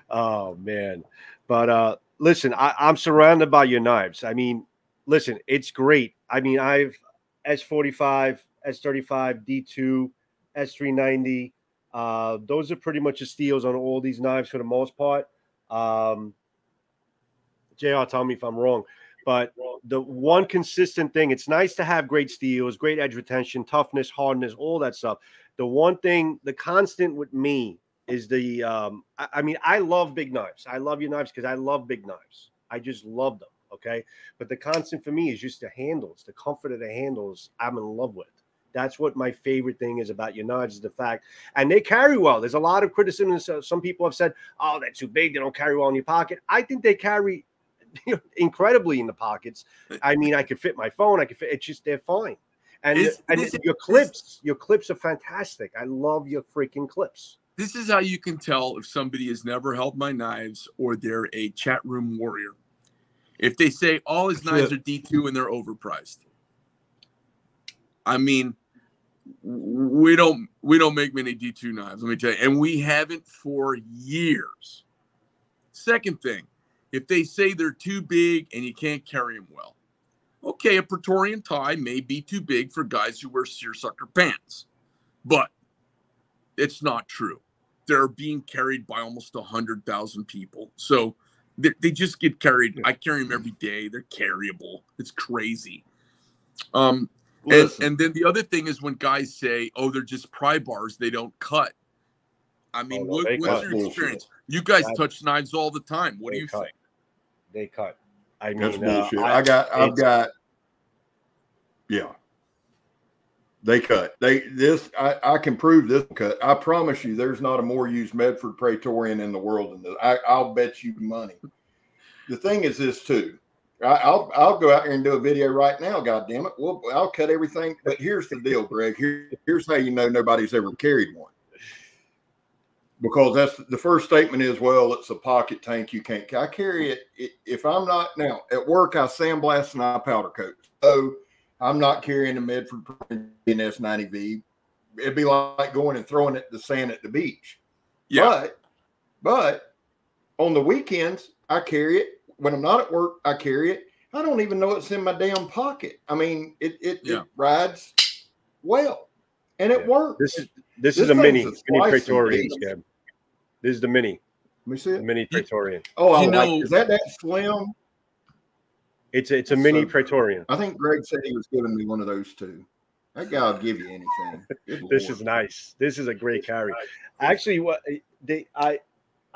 Oh man. But listen, I'm surrounded by your knives. I mean, listen, it's great. I mean, I've S45, S35, D2, S390. Those are pretty much the steels on all these knives for the most part. JR, tell me if I'm wrong. But the one consistent thing, it's nice to have great steels, great edge retention, toughness, hardness, all that stuff. The one thing, the constant with me is the, I mean, I love big knives. I love your knives because I love big knives. I just love them, okay? But the constant for me is just the handles, the comfort of the handles I'm in love with. That's what my favorite thing is about your knives is the fact, and they carry well. There's a lot of criticism. Some people have said, oh, they're too big. They don't carry well in your pocket. I think they carry incredibly in the pockets. I mean, I could fit my phone. I could fit. It's just they're fine. And your clips are fantastic. I love your freaking clips. This is how you can tell if somebody has never held my knives or they're a chat room warrior. If they say all his knives are D2 and they're overpriced. I mean, we don't make many D2 knives, let me tell you, and we haven't for years. Second thing, if they say they're too big and you can't carry them well, okay, a Praetorian tie may be too big for guys who wear seersucker pants, but it's not true. They're being carried by almost 100,000 people, so they just get carried. I carry them every day. They're carryable. It's crazy. And then the other thing is when guys say, "Oh, they're just pry bars. They don't cut." I mean, what's your experience? You guys touch knives all the time. What do you think? They cut. I mean, that's bullshit. I've got. Yeah. They cut. I can prove this cut. I promise you, there's not a more used Medford Praetorian in the world than this. I'll bet you money. The thing is this too. I'll go out here and do a video right now. God damn it! Well, I'll cut everything. But here's the deal, Greg. Here's how you know nobody's ever carried one. Because that's the first statement is, well, it's a pocket tank. You can't. I carry it if I'm not now at work. I sandblast and I powder coat. So I'm not carrying a Medford S90V. It'd be like going and throwing it the sand at the beach. Yeah. But on the weekends, I carry it. When I'm not at work, I carry it. I don't even know it's in my damn pocket. I mean, it rides well, and it works. This is a mini Praetorian, Scab. This is the mini. Let me see it. The mini Praetorian. Oh, is that slim? It's a mini Praetorian. I think Greg said he was giving me one of those too. That guy will give you anything. This is nice. This is a great carry. Actually,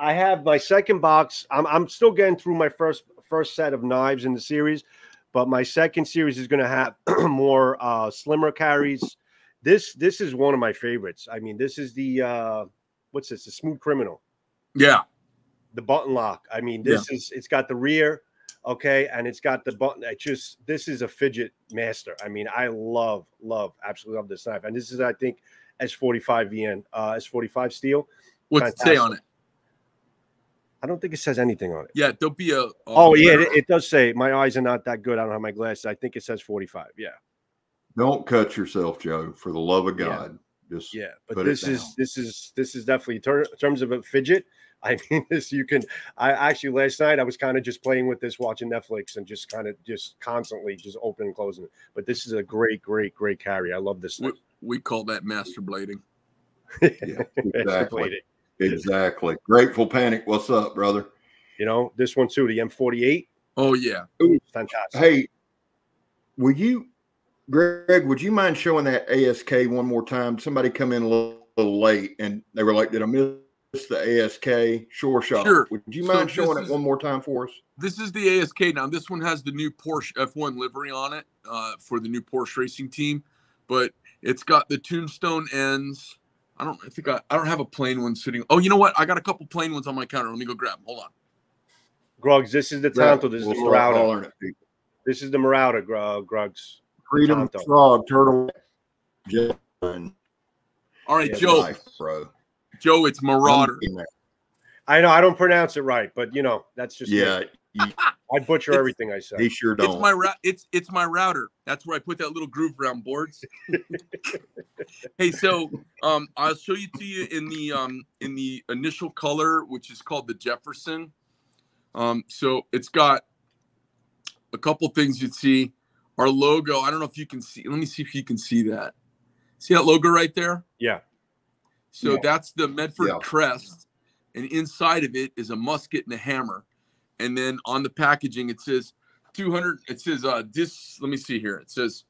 I have my second box. I'm still getting through my first set of knives in the series, but my second series is going to have more slimmer carries. This is one of my favorites. I mean, this is the what's this? The Smooth Criminal. Yeah. The button lock. I mean, it's got the rear. Okay, and it's got the button. This is a fidget master. I mean, I absolutely love this knife. And this is, I think, S45 VN, S45 steel. What's it say on it? I don't think it says anything on it. Yeah, there'll be a. It does say. My eyes are not that good. I don't have my glasses. I think it says 45. Yeah. Don't cut yourself, Joe. For the love of God, just But this is definitely in terms of a fidget. I mean, I actually last night I was kind of just playing with this, watching Netflix, and just constantly just opening and closing it. But this is a great carry. I love this thing. We call that master blading. Yeah, exactly. Grateful Panic. What's up, brother? You know, this one too, the M48. Oh yeah. Ooh, fantastic. Hey, Greg, would you mind showing that ASK one more time? Somebody come in a little late and they were like, did I miss the ASK Shore Shot? Sure. Would you mind showing it one more time for us? This is the ASK. Now, this one has the new Porsche F1 livery on it for the new Porsche racing team, but it's got the tombstone ends. I don't have a plain one sitting. Oh, you know what? I got a couple plain ones on my counter. Let me go grab them. Hold on. Grugs, this is the Tonto. This is the Marauder. This is the Marauder, Grugs. Freedom Tonto. Frog Turtle. All right, Yeah, Joe. knife, bro. Joe, it's Marauder. I know I don't pronounce it right, but you know that's just Yeah, me. I butcher everything I say. he sure don't. It's my router. That's where I put that little groove around boards. Hey, so I'll show you in the initial color, which is called the Jefferson. So it's got a couple things you'd see. Our logo. I don't know if you can see. Let me see if you can see that. See that logo right there? Yeah. So Yeah. that's the Medford Yeah. crest, and inside of it is a musket and a hammer. And then on the packaging, it says 200. It says this. Let me see here. It says,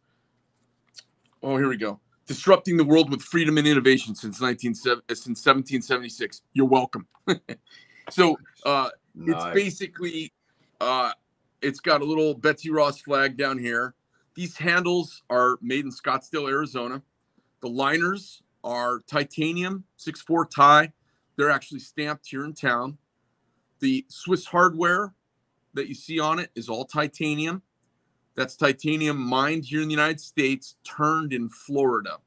oh, here we go. Disrupting the world with freedom and innovation since 1776. You're welcome. So Nice. it's basically it's got a little Betsy Ross flag down here. These handles are made in Scottsdale, Arizona. The liners are titanium 6.4 tie. They're actually stamped here in town. The Swiss hardware that you see on it is all titanium. That's titanium mined here in the United States, turned in Florida.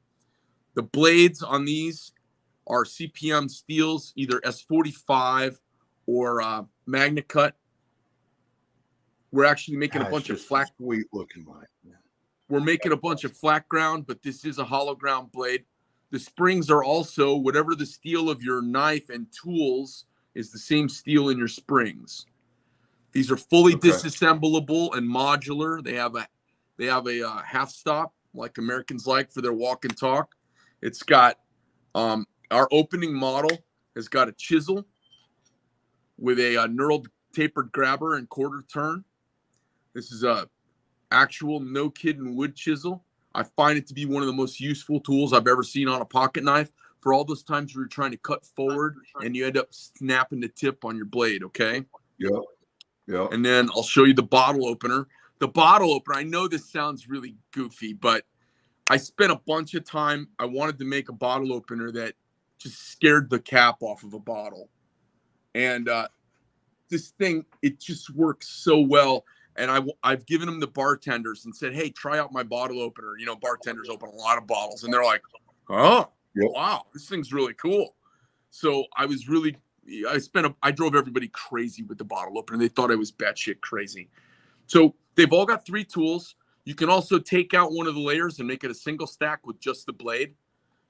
The blades on these are CPM steels, either S45 or Magna Cut. We're actually making a bunch of flat. Sweet looking knife. We're making a bunch of flat ground, but this is a hollow ground blade. The springs are also whatever the steel of your knife and tools is the same steel in your springs. These are fully disassemblable and modular. They have a half stop like Americans like for their walk and talk. It's got our opening model has got a chisel with a knurled tapered grabber and quarter turn. This is a actual no kidding wood chisel. I find it to be one of the most useful tools I've ever seen on a pocket knife for all those times where you're trying to cut forward and you end up snapping the tip on your blade. Okay. Yep. Yep. And then I'll show you the bottle opener. The bottle opener, I know this sounds really goofy, but I spent a bunch of time. I wanted to make a bottle opener that just scared the cap off of a bottle. And this thing, it just works so well. And I've given them the bartenders and said, hey, try out my bottle opener. You know, bartenders open a lot of bottles. And they're like, oh, wow, this thing's really cool. So I drove everybody crazy with the bottle opener. They thought I was batshit crazy. So they've all got 3 tools. You can also take out one of the layers and make it a single stack with just the blade.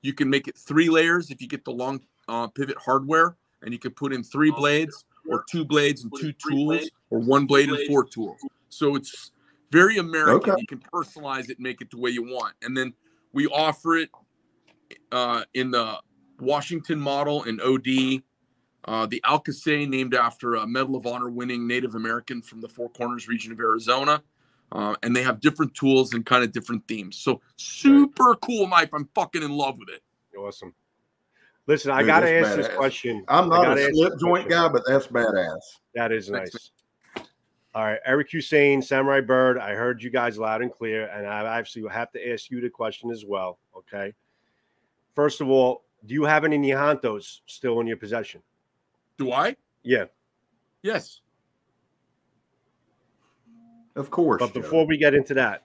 You can make it 3 layers if you get the long pivot hardware, and you can put in 3 blades or 2 blades and 2 tools or 1 blade and 4 tools. So it's very American. Okay. You can personalize it and make it the way you want. And then we offer it in the Washington model in OD, the Alcacay, named after a Medal of Honor winning Native American from the Four Corners region of Arizona. And they have different tools and kind of different themes. So super cool knife. I'm fucking in love with it. Awesome. Listen, I got to ask this question. I'm not a slip joint guy, but that's badass. That is nice. All right, Eric Hussein, Samurai Bird. I heard you guys loud and clear, and I actually have to ask you the question as well. Okay. First of all, do you have any Nihantos still in your possession? Do I? Yeah. Yes. Of course. But before we get into that,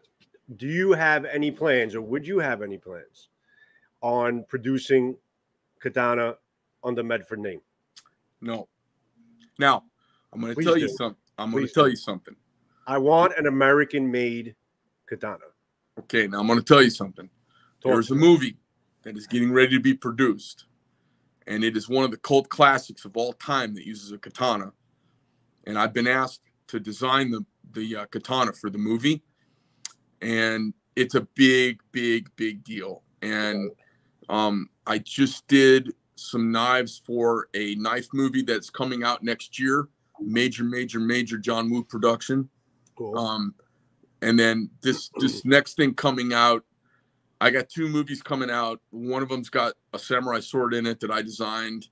do you have any plans, or would you have any plans on producing katana under Medford name? No. Now, I'm going to tell you something. I'm going to tell you something. I want an American-made katana. Okay, now I'm going to tell you something. There's a movie that is getting ready to be produced, and it is one of the cult classics of all time that uses a katana. And I've been asked to design the katana for the movie, and it's a big deal. And I just did some knives for a knife movie that's coming out next year. Major John Woo production. Cool. And then this next thing coming out, I got 2 movies coming out. One of them's got a samurai sword in it that I designed.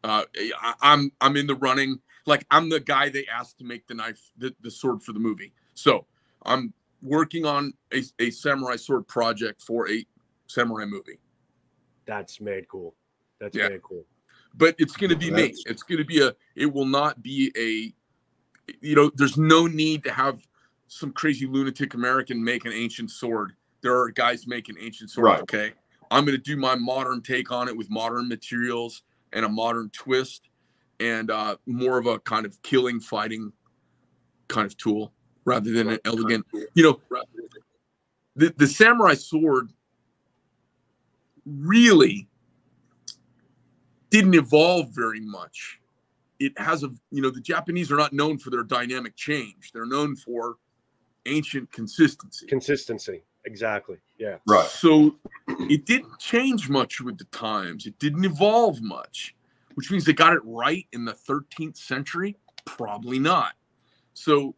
I'm in the running. Like, I'm the guy they asked to make the knife, the sword for the movie. So I'm working on a samurai sword project for a samurai movie. That's mad cool. That's mad cool. But it's going to be me. It's going to be it will not be there's no need to have some crazy lunatic American make an ancient sword. There are guys making ancient swords. Right. Okay. I'm going to do my modern take on it with modern materials and a modern twist and more of a kind of killing, fighting kind of tool rather than an elegant, the samurai sword really didn't evolve very much. It has the Japanese are not known for their dynamic change. They're known for ancient consistency. Consistency. Exactly. Yeah. Right. So it didn't change much with the times. It didn't evolve much, which means they got it right in the 13th century. Probably not. So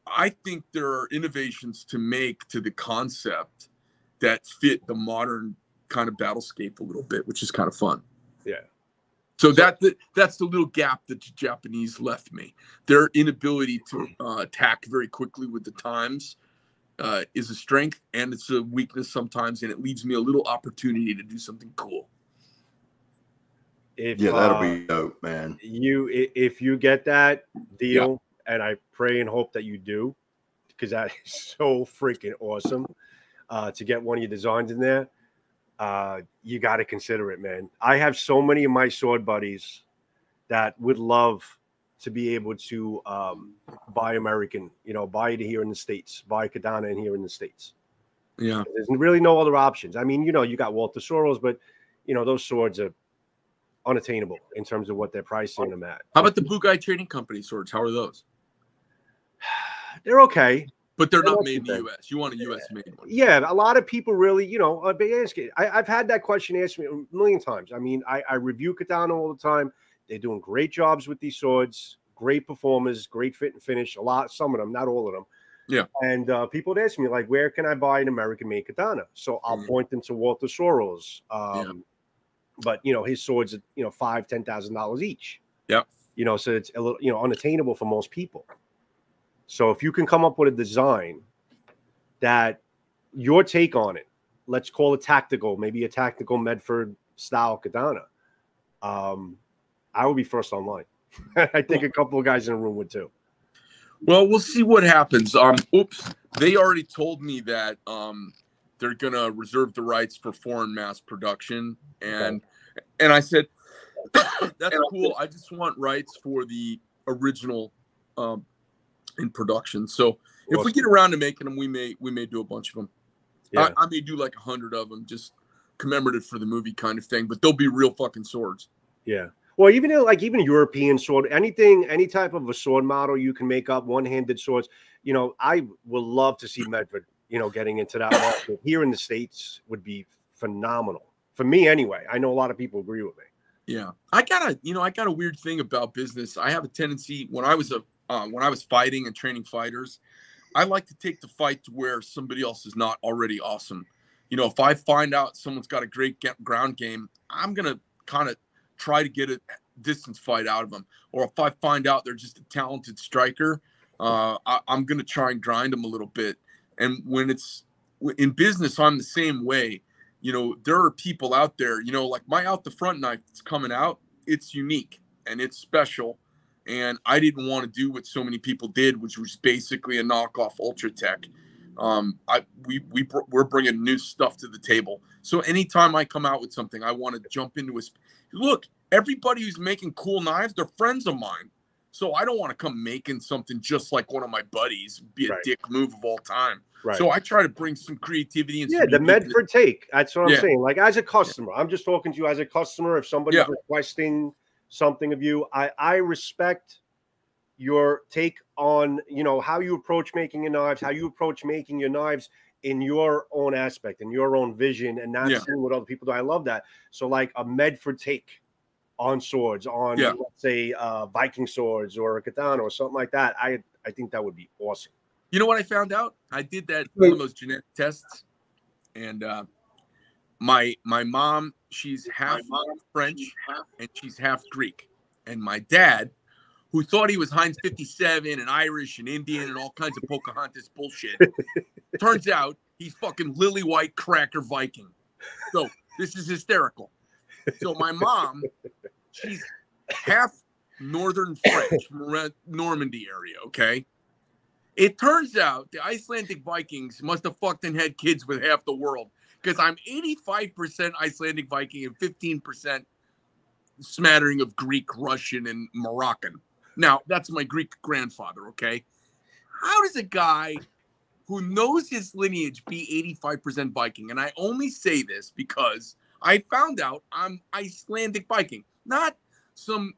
I think there are innovations to make to the concept that fit the modern kind of battlescape a little bit, which is kind of fun. Yeah. So that's the little gap that the Japanese left me. Their inability to attack very quickly with the times is a strength, and it's a weakness sometimes, and it leaves me a little opportunity to do something cool. That'll be dope, man. If you get that deal, and I pray and hope that you do, because that is so freaking awesome to get one of your designs in there. You got to consider it, man. I have so many of my sword buddies that would love to be able to buy American, buy it here in the States, buy katana in here in the States. Yeah. There's really no other options. I mean, you got Walter Soros, but those swords are unattainable in terms of what they're pricing them at. How about the Bukai Trading Company swords? How are those? They're okay. But they're not made in the U.S. You want a U.S.-made one. Yeah, a lot of people really, I've had that question asked me a million times. I mean, I review katana all the time. They're doing great jobs with these swords, great performers, great fit and finish. Some of them, not all of them. Yeah. And people would ask me, like, where can I buy an American-made katana? So I'll point them to Walter Soros. But, his swords are, $5,000, $10,000 each. Yeah. So it's a little, unattainable for most people. So if you can come up with a design that your take on it, let's call it tactical, maybe a tactical Medford style katana, I would be first online. I think a couple of guys in the room would too. Well, we'll see what happens. They already told me that they're gonna reserve the rights for foreign mass production, and I said that's cool. I just want rights for the original in production. So if we get around to making them, we may do a bunch of them. Yeah. I may do like 100 of them, just commemorative for the movie kind of thing. But they'll be real fucking swords. Yeah. Well, even European sword, any type of a sword model you can make up, one-handed swords. I would love to see Medford, getting into that market here in the States would be phenomenal for me anyway. I know a lot of people agree with me. Yeah, I got a weird thing about business. I have a tendency when I was fighting and training fighters, I like to take the fight to where somebody else is not already awesome. If I find out someone's got a great ground game, I'm gonna kind of try to get a distance fight out of them. Or if I find out they're just a talented striker, I'm gonna try and grind them a little bit. And when it's in business, I'm the same way. There are people out there, like my out the front knife that's coming out, it's unique and it's special. And I didn't want to do what so many people did, which was basically a knockoff Ultra Tech. We're bringing new stuff to the table. So anytime I come out with something, I want to jump into look, everybody who's making cool knives, they're friends of mine. So I don't want to come making something just like one of my buddies, be a dick move of all time. Right. So I try to bring some creativity and the Medford take. That's what I'm saying. Like as a customer, I'm just talking to you as a customer. If somebody's requesting something of you, I respect your take on how you approach making your knives, how you approach making your knives in your own aspect, in your own vision, and not seeing what other people do. I love that. So like a Medford take on swords, on let's say Viking swords or a katana or something like that. I think that would be awesome. You know what I found out? I did one of those genetic tests, and my mom, she's half French and she's half Greek, and my dad, who thought he was Heinz 57 and Irish and Indian and all kinds of Pocahontas bullshit, turns out he's fucking lily white cracker Viking. So this is hysterical. So my mom, she's half Northern French, Normandy area, okay? It turns out the Icelandic Vikings must have fucked and had kids with half the world, because I'm 85% Icelandic Viking and 15% smattering of Greek, Russian, and Moroccan. Now, that's my Greek grandfather, okay? How does a guy who knows his lineage be 85% Viking? And I only say this because I found out I'm Icelandic Viking, not some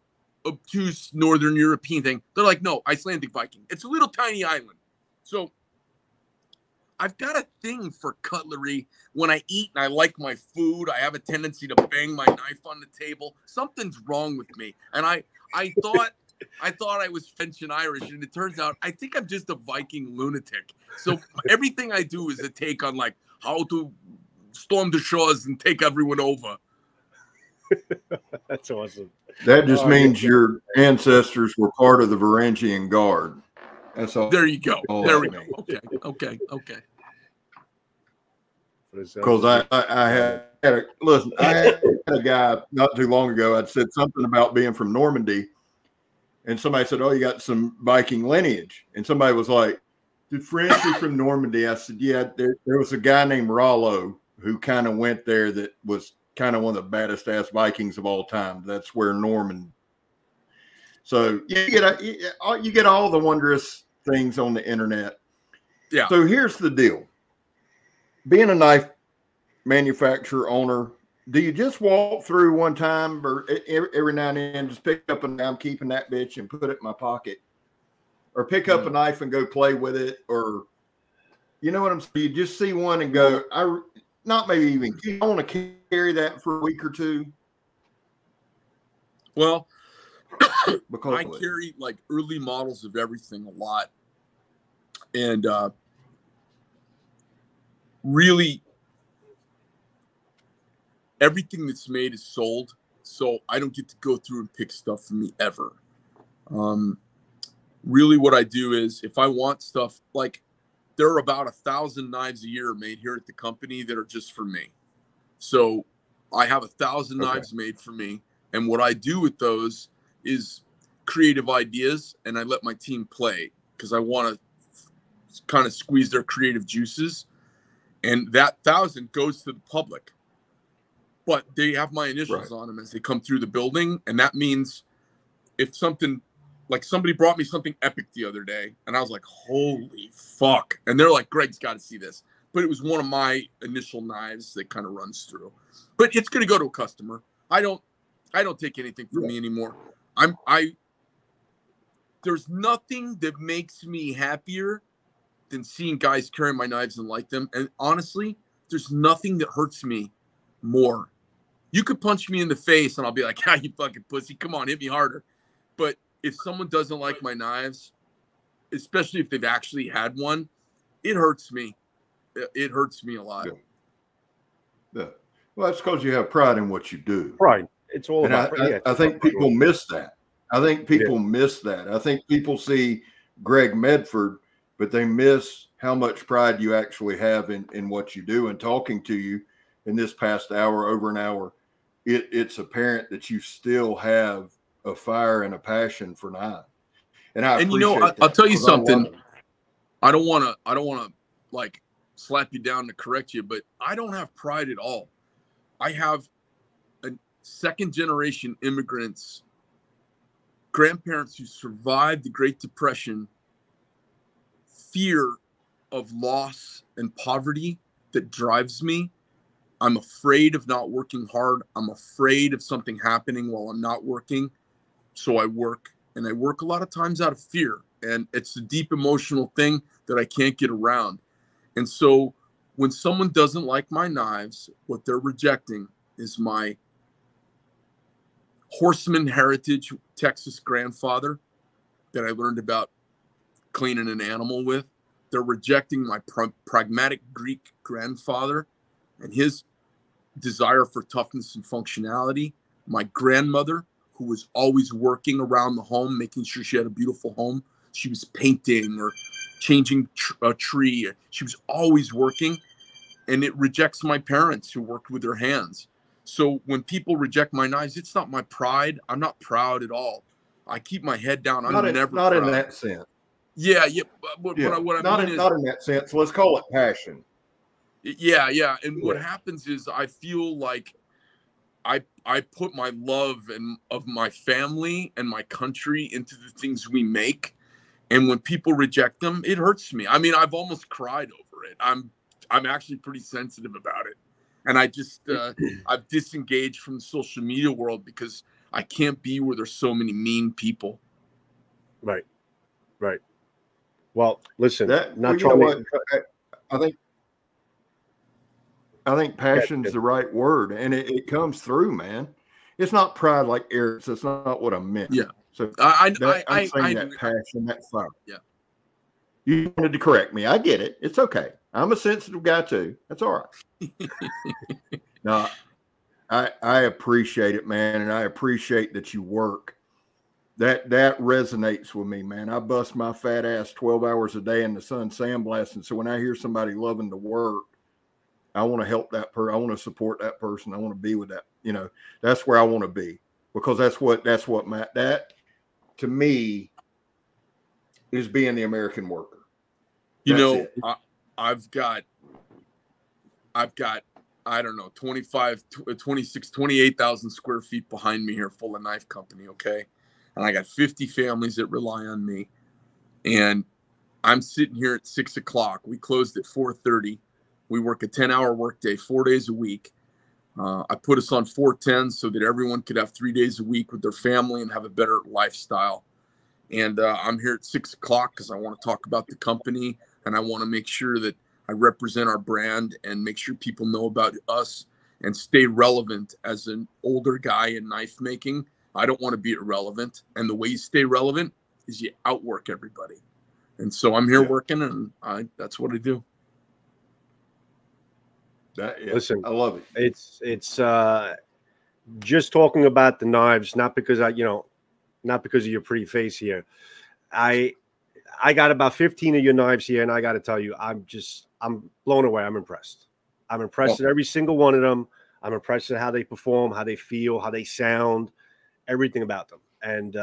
obtuse Northern European thing. They're like, no, Icelandic Viking. It's a little tiny island. So I've got a thing for cutlery. When I eat and I like my food, I have a tendency to bang my knife on the table. Something's wrong with me. And I thought I was French and Irish, and it turns out I think I'm just a Viking lunatic. So everything I do is a take on like how to storm the shores and take everyone over. That's awesome. That just means your ancestors were part of the Varangian Guard. That's all. There you go. There we go. Okay. Because I had a guy not too long ago. I'd said something about being from Normandy, and somebody said, "Oh, you got some Viking lineage," and somebody was like, "The French are from Normandy." I said, "Yeah, there was a guy named Rollo who kind of went there that was kind of one of the baddest ass Vikings of all time. That's where Norman." So you get all the wondrous things on the internet. Yeah. So here's the deal. Being a knife manufacturer owner, do you just walk through one time or every now and then just pick up and I'm keeping that bitch and put it in my pocket, or pick up a knife and go play with it? Or, you know what I'm saying? You just see one and go, I want to carry that for a week or two. Well, because I carry like early models of everything a lot. And really, everything that's made is sold. So I don't get to go through and pick stuff for me ever. Really what I do is if I want stuff, like there are about 1,000 knives a year made here at the company that are just for me. So I have 1,000 knives made for me. And what I do with those is creative ideas, and I let my team play because I want to kind of squeeze their creative juices. And that 1,000 goes to the public. But they have my initials on them as they come through the building. And that means if something, like somebody brought me something epic the other day, and I was like, holy fuck. And they're like, Greg's got to see this. But it was one of my initial knives that kind of runs through. But it's going to go to a customer. I don't take anything from me anymore. There's nothing that makes me happier than seeing guys carry my knives and like them. And honestly, there's nothing that hurts me more. You could punch me in the face and I'll be like, ah, you fucking pussy, come on, hit me harder. But if someone doesn't like my knives, especially if they've actually had one, it hurts me. It hurts me a lot. Yeah. Well, that's because you have pride in what you do. Pride. It's all about pride. I think people miss that. I think people miss that. I think people see Greg Medford, but they miss how much pride you actually have in what you do. And talking to you in this past hour, over an hour, it's apparent that you still have a fire and a passion for knives. And you know, I'll tell you something. I don't want to like slap you down to correct you, but I don't have pride at all. I have a second generation immigrants, grandparents who survived the Great Depression, fear of loss and poverty that drives me. I'm afraid of not working hard. I'm afraid of something happening while I'm not working. So I work, and I work a lot of times out of fear. And it's a deep emotional thing that I can't get around. And so when someone doesn't like my knives, what they're rejecting is my horseman heritage Texas grandfather that I learned about cleaning an animal with. They're rejecting my pragmatic Greek grandfather and his desire for toughness and functionality. My grandmother, who was always working around the home, making sure she had a beautiful home. She was painting or changing a tree. She was always working. And it rejects my parents who worked with their hands. So when people reject my knives, it's not my pride. I'm not proud at all. I keep my head down. I'm never not proud. In that sense. Yeah. What I not mean is not in that sense. Let's call it passion. Yeah. And what happens is I feel like I put my love and of my family and my country into the things we make. And when people reject them, it hurts me. I mean, I've almost cried over it. I'm actually pretty sensitive about it. And I just I've disengaged from the social media world because I can't be where there's so many mean people. Right. Well, listen, I think passion's the right word, and it comes through, man. It's not pride like arrogance. That's not what I meant. Yeah. So I'm saying that passion, that fire. Yeah. You wanted to correct me. I get it. It's okay. I'm a sensitive guy too. That's all right. No, I appreciate it, man, and I appreciate that you work. That resonates with me, man. I bust my fat ass 12 hours a day in the sun sandblasting. So when I hear somebody loving to work, I want to help that person. I want to support that person. I want to be with that. You know, that's where I want to be, because that's what that to me is being the American worker. I've got I don't know 25, 26, 28,000 square feet behind me here, full of knife company. Okay, and I got 50 families that rely on me, and I'm sitting here at 6 o'clock. We closed at 4:30. We work a 10-hour workday, 4 days a week. I put us on 410 so that everyone could have 3 days a week with their family and have a better lifestyle. And I'm here at 6 o'clock because I want to talk about the company, and I want to make sure that I represent our brand and make sure people know about us and stay relevant. As an older guy in knife making, I don't want to be irrelevant. And the way you stay relevant is you outwork everybody. And so I'm here working, and that's what I do. Listen, I love it. It's just talking about the knives, not because not because of your pretty face here. I got about 15 of your knives here, and I got to tell you, I'm blown away. I'm impressed. I'm impressed at every single one of them. I'm impressed at how they perform, how they feel, how they sound, everything about them. And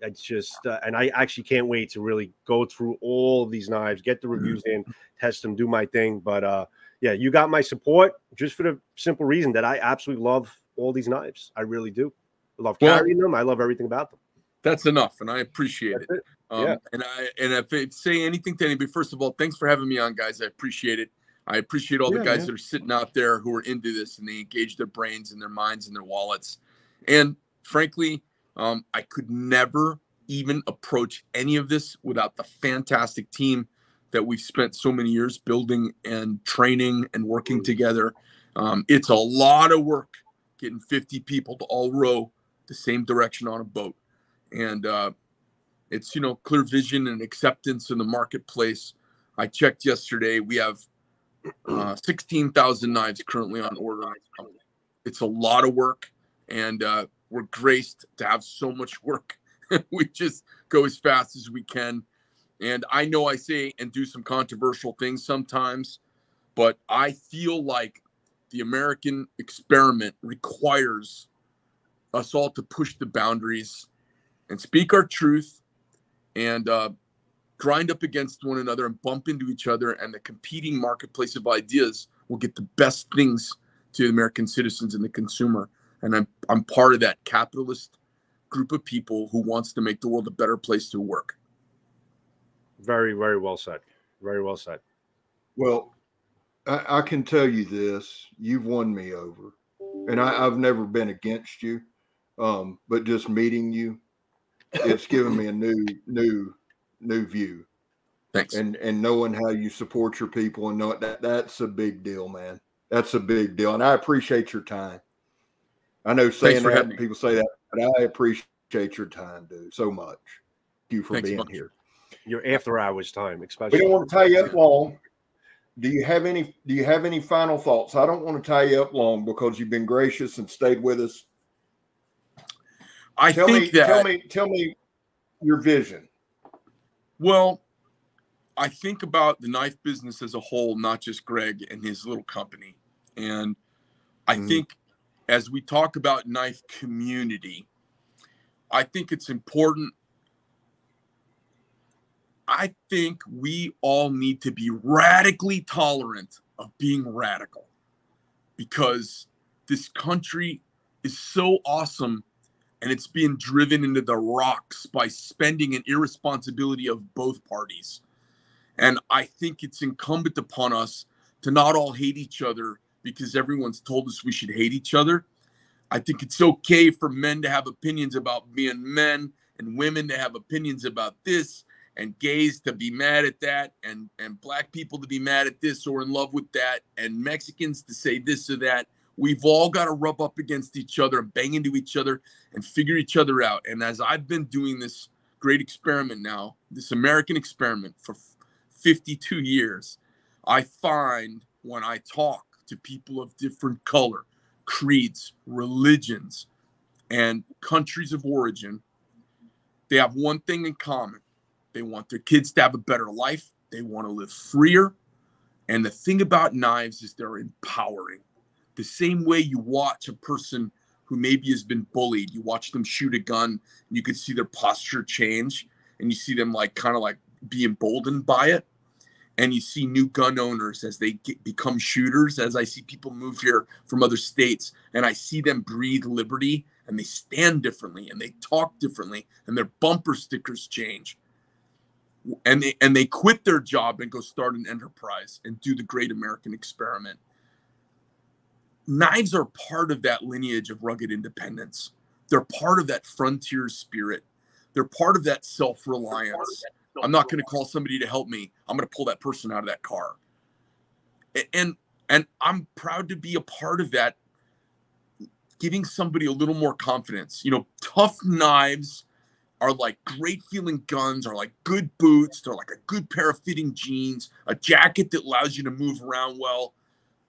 it's just, and I actually can't wait to really go through all of these knives, get the reviews in, test them, do my thing. But yeah, you got my support just for the simple reason that I absolutely love all these knives. I really do. I love carrying them. I love everything about them. That's enough, and I appreciate it. Yeah. And if I say anything to anybody, first of all, thanks for having me on, guys. I appreciate it. I appreciate all the guys that are sitting out there who are into this, and they engage their brains and their minds and their wallets. And frankly, I could never even approach any of this without the fantastic team that we've spent so many years building and training and working together. It's a lot of work getting 50 people to all row the same direction on a boat. And it's, clear vision and acceptance in the marketplace. I checked yesterday. We have 16,000 knives currently on order. It's a lot of work, and we're graced to have so much work. We just go as fast as we can. And I know I say and do some controversial things sometimes, but I feel like the American experiment requires us all to push the boundaries and speak our truth and grind up against one another and bump into each other. And the competing marketplace of ideas will get the best things to the American citizens and the consumer. And I'm part of that capitalist group of people who wants to make the world a better place to work. Very, very well said. Very well said. Well, I can tell you this: you've won me over, and I've never been against you, but just meeting you, it's given me a new view. Thanks. And knowing how you support your people and know that's a big deal, man. That's a big deal, and I appreciate your time. I know saying that people say that, but I appreciate your time, dude, so much. Thank you for being here. Your after hours time, especially. We don't want to tie you up long. Do you have any final thoughts? I don't want to tie you up long because you've been gracious and stayed with us. Tell me your vision. Well, I think about the knife business as a whole, not just Greg and his little company. And I think as we talk about knife community, I think it's important. I think we all need to be radically tolerant of being radical, because this country is so awesome, and it's being driven into the rocks by spending and irresponsibility of both parties. And I think it's incumbent upon us to not all hate each other because everyone's told us we should hate each other. I think it's okay for men to have opinions about being men, and women to have opinions about this, and gays to be mad at that, and black people to be mad at this or in love with that, and Mexicans to say this or that. We've all got to rub up against each other and bang into each other and figure each other out. And as I've been doing this great experiment now, this American experiment for 52 years, I find when I talk to people of different color, creeds, religions, and countries of origin, they have one thing in common. They want their kids to have a better life. They want to live freer. And the thing about knives is they're empowering. The same way you watch a person who maybe has been bullied, you watch them shoot a gun, and you can see their posture change, and you see them kind of be emboldened by it. And you see new gun owners as they become shooters, as I see people move here from other states, and I see them breathe liberty, and they stand differently, and they talk differently, and their bumper stickers change. And they quit their job and go start an enterprise and do the great American experiment. Knives are part of that lineage of rugged independence. They're part of that frontier spirit. They're part of that self-reliance. I'm not going to call somebody to help me. I'm going to pull that person out of that car. And I'm proud to be a part of that, giving somebody a little more confidence. You know, tough knives are like great feeling guns, are like good boots. They're like a good pair of fitting jeans, a jacket that allows you to move around well.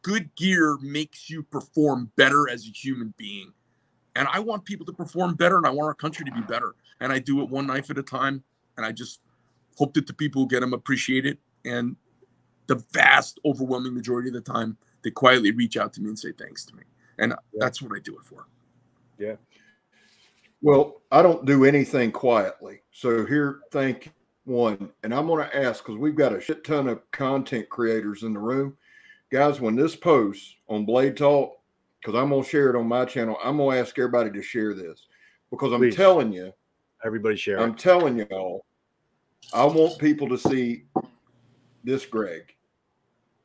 Good gear makes you perform better as a human being. And I want people to perform better, and I want our country to be better. And I do it one knife at a time. And I just hope that the people who get them appreciate it. And the vast, overwhelming majority of the time, they quietly reach out to me and say thanks to me. And that's what I do it for. Yeah. Well, I don't do anything quietly. So here, thank you, one. And I'm going to ask, because we've got a shit ton of content creators in the room. Guys, when this posts on Blade Talk, because I'm going to share it on my channel, I'm going to ask everybody to share this, because I'm telling you, everybody share it. I'm telling you all, I want people to see this Greg.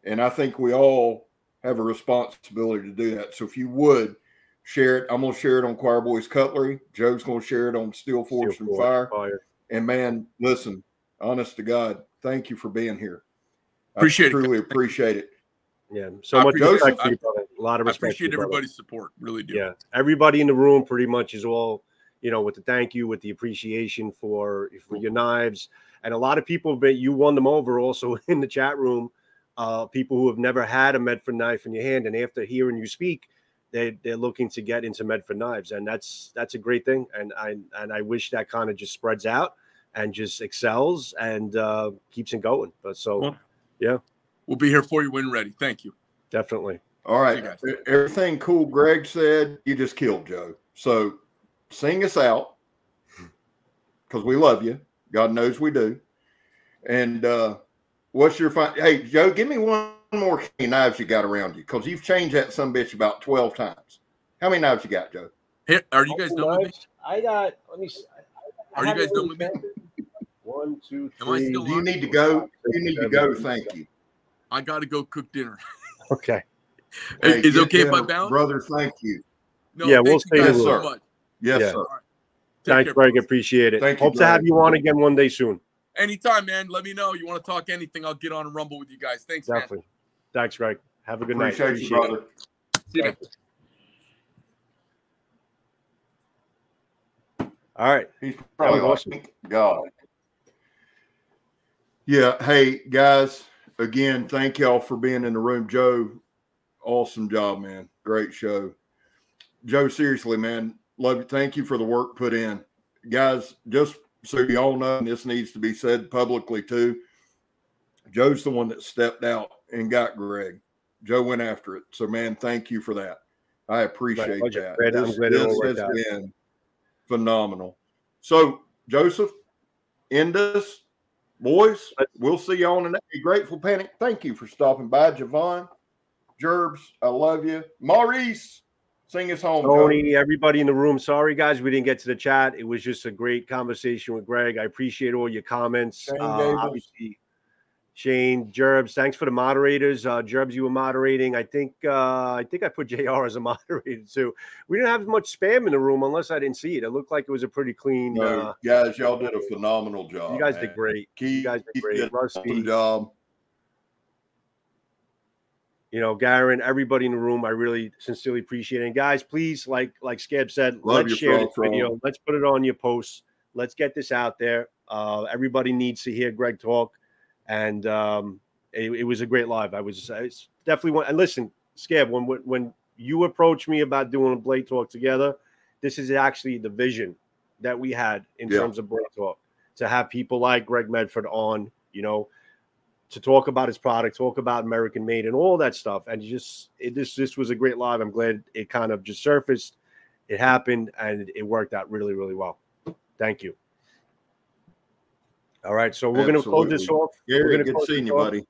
And I think we all have a responsibility to do that. So if you would share it, I'm going to share it on Choir Boys Cutlery. Joe's going to share it on Steel Forged and Fire. And man, listen, honest to God, thank you for being here. Appreciate truly appreciate it. Yeah, so much respect for you, brother. A lot of respect. I appreciate everybody's support, really do. Yeah, everybody in the room pretty much is all, you know, with the thank you, with the appreciation for your knives, and a lot of people, you won them over also in the chat room. People who have never had a Medford knife in your hand, and after hearing you speak, they're looking to get into Medford knives, and that's a great thing. And I wish that kind of just spreads out and just excels and keeps it going. But yeah. We'll be here for you when ready. Thank you. Definitely. All right. Everything cool Greg said, you just killed Joe. So sing us out, because we love you. God knows we do. And what's your hey, Joe, give me one more knives you got around you, because you've changed that sumbitch about 12 times. How many knives you got, Joe? Hey, are you guys done with me? I got, let me see. Are you guys done with me? 1, 2, 3. Am I still on? You need to go. You need to go. Thank you. I got to go cook dinner. Okay. Hey, is it okay if I bounce? Brother, thank you. No, yeah, we'll stay yes, so sir. Yes, sir. Right. Thanks, Greg. Appreciate it. Thank Hope you, to have you on again one day soon. Anytime, man. Let me know. You want to talk anything, I'll get on and rumble with you guys. Thanks, Definitely. Man. Thanks, Greg. Have a good night. Appreciate you, brother. See you, man. All right. He's probably awesome. God. Yeah. Hey, guys. Again, thank y'all for being in the room. Joe, awesome job, man. Great show. Joe, seriously, man, love you. Thank you for the work put in. Guys, just so you all know, and this needs to be said publicly too, Joe's the one that stepped out and got Greg. Joe went after it. So, man, thank you for that. I appreciate that. This has been phenomenal. So, Joseph, end us. boys, we'll see you on the next Grateful Panic. Thank you for stopping by, Javon. Gerbs, I love you. Maurice, sing us home, Tony, Joe. everybody in the room. Sorry, guys, we didn't get to the chat. It was just a great conversation with Greg. I appreciate all your comments. Obviously, Shane, Gerbs, thanks for the moderators. Gerbs, you were moderating. I think I put JR as a moderator too. We didn't have much spam in the room unless I didn't see it. It looked like it was a pretty clean. No, guys, y'all did a phenomenal job. You guys did great. You guys did great. Rusty, job. You know, Garen, everybody in the room, I really sincerely appreciate it. And guys, please, like Scab said, let's share this video. Let's put it on your posts. Let's get this out there. Everybody needs to hear Greg talk. And it was a great live. I definitely want. And listen, Scab, when you approached me about doing a Blade Talk together, this is actually the vision that we had in terms of Blade Talk, to have people like Greg Medford on, you know, to talk about his product, talk about American made and all that stuff. And this was a great live. I'm glad it kind of just surfaced. It happened and it worked out really, really well. Thank you. All right, so we're going to close this off. Yeah, we're going to seeing you, buddy.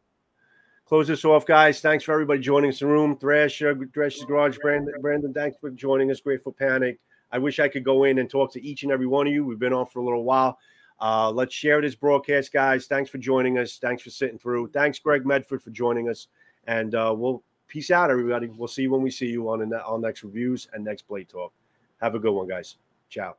Close this off, guys. Thanks for everybody joining us in the room. Thrash's Garage, Brandon, thanks for joining us. Grateful Panic. I wish I could go in and talk to each and every one of you. We've been on for a little while. Let's share this broadcast, guys. Thanks for joining us. Thanks for sitting through. Thanks, Greg Medford, for joining us. And we'll peace out, everybody. We'll see you when we see you on next reviews and next Blade Talk. Have a good one, guys. Ciao.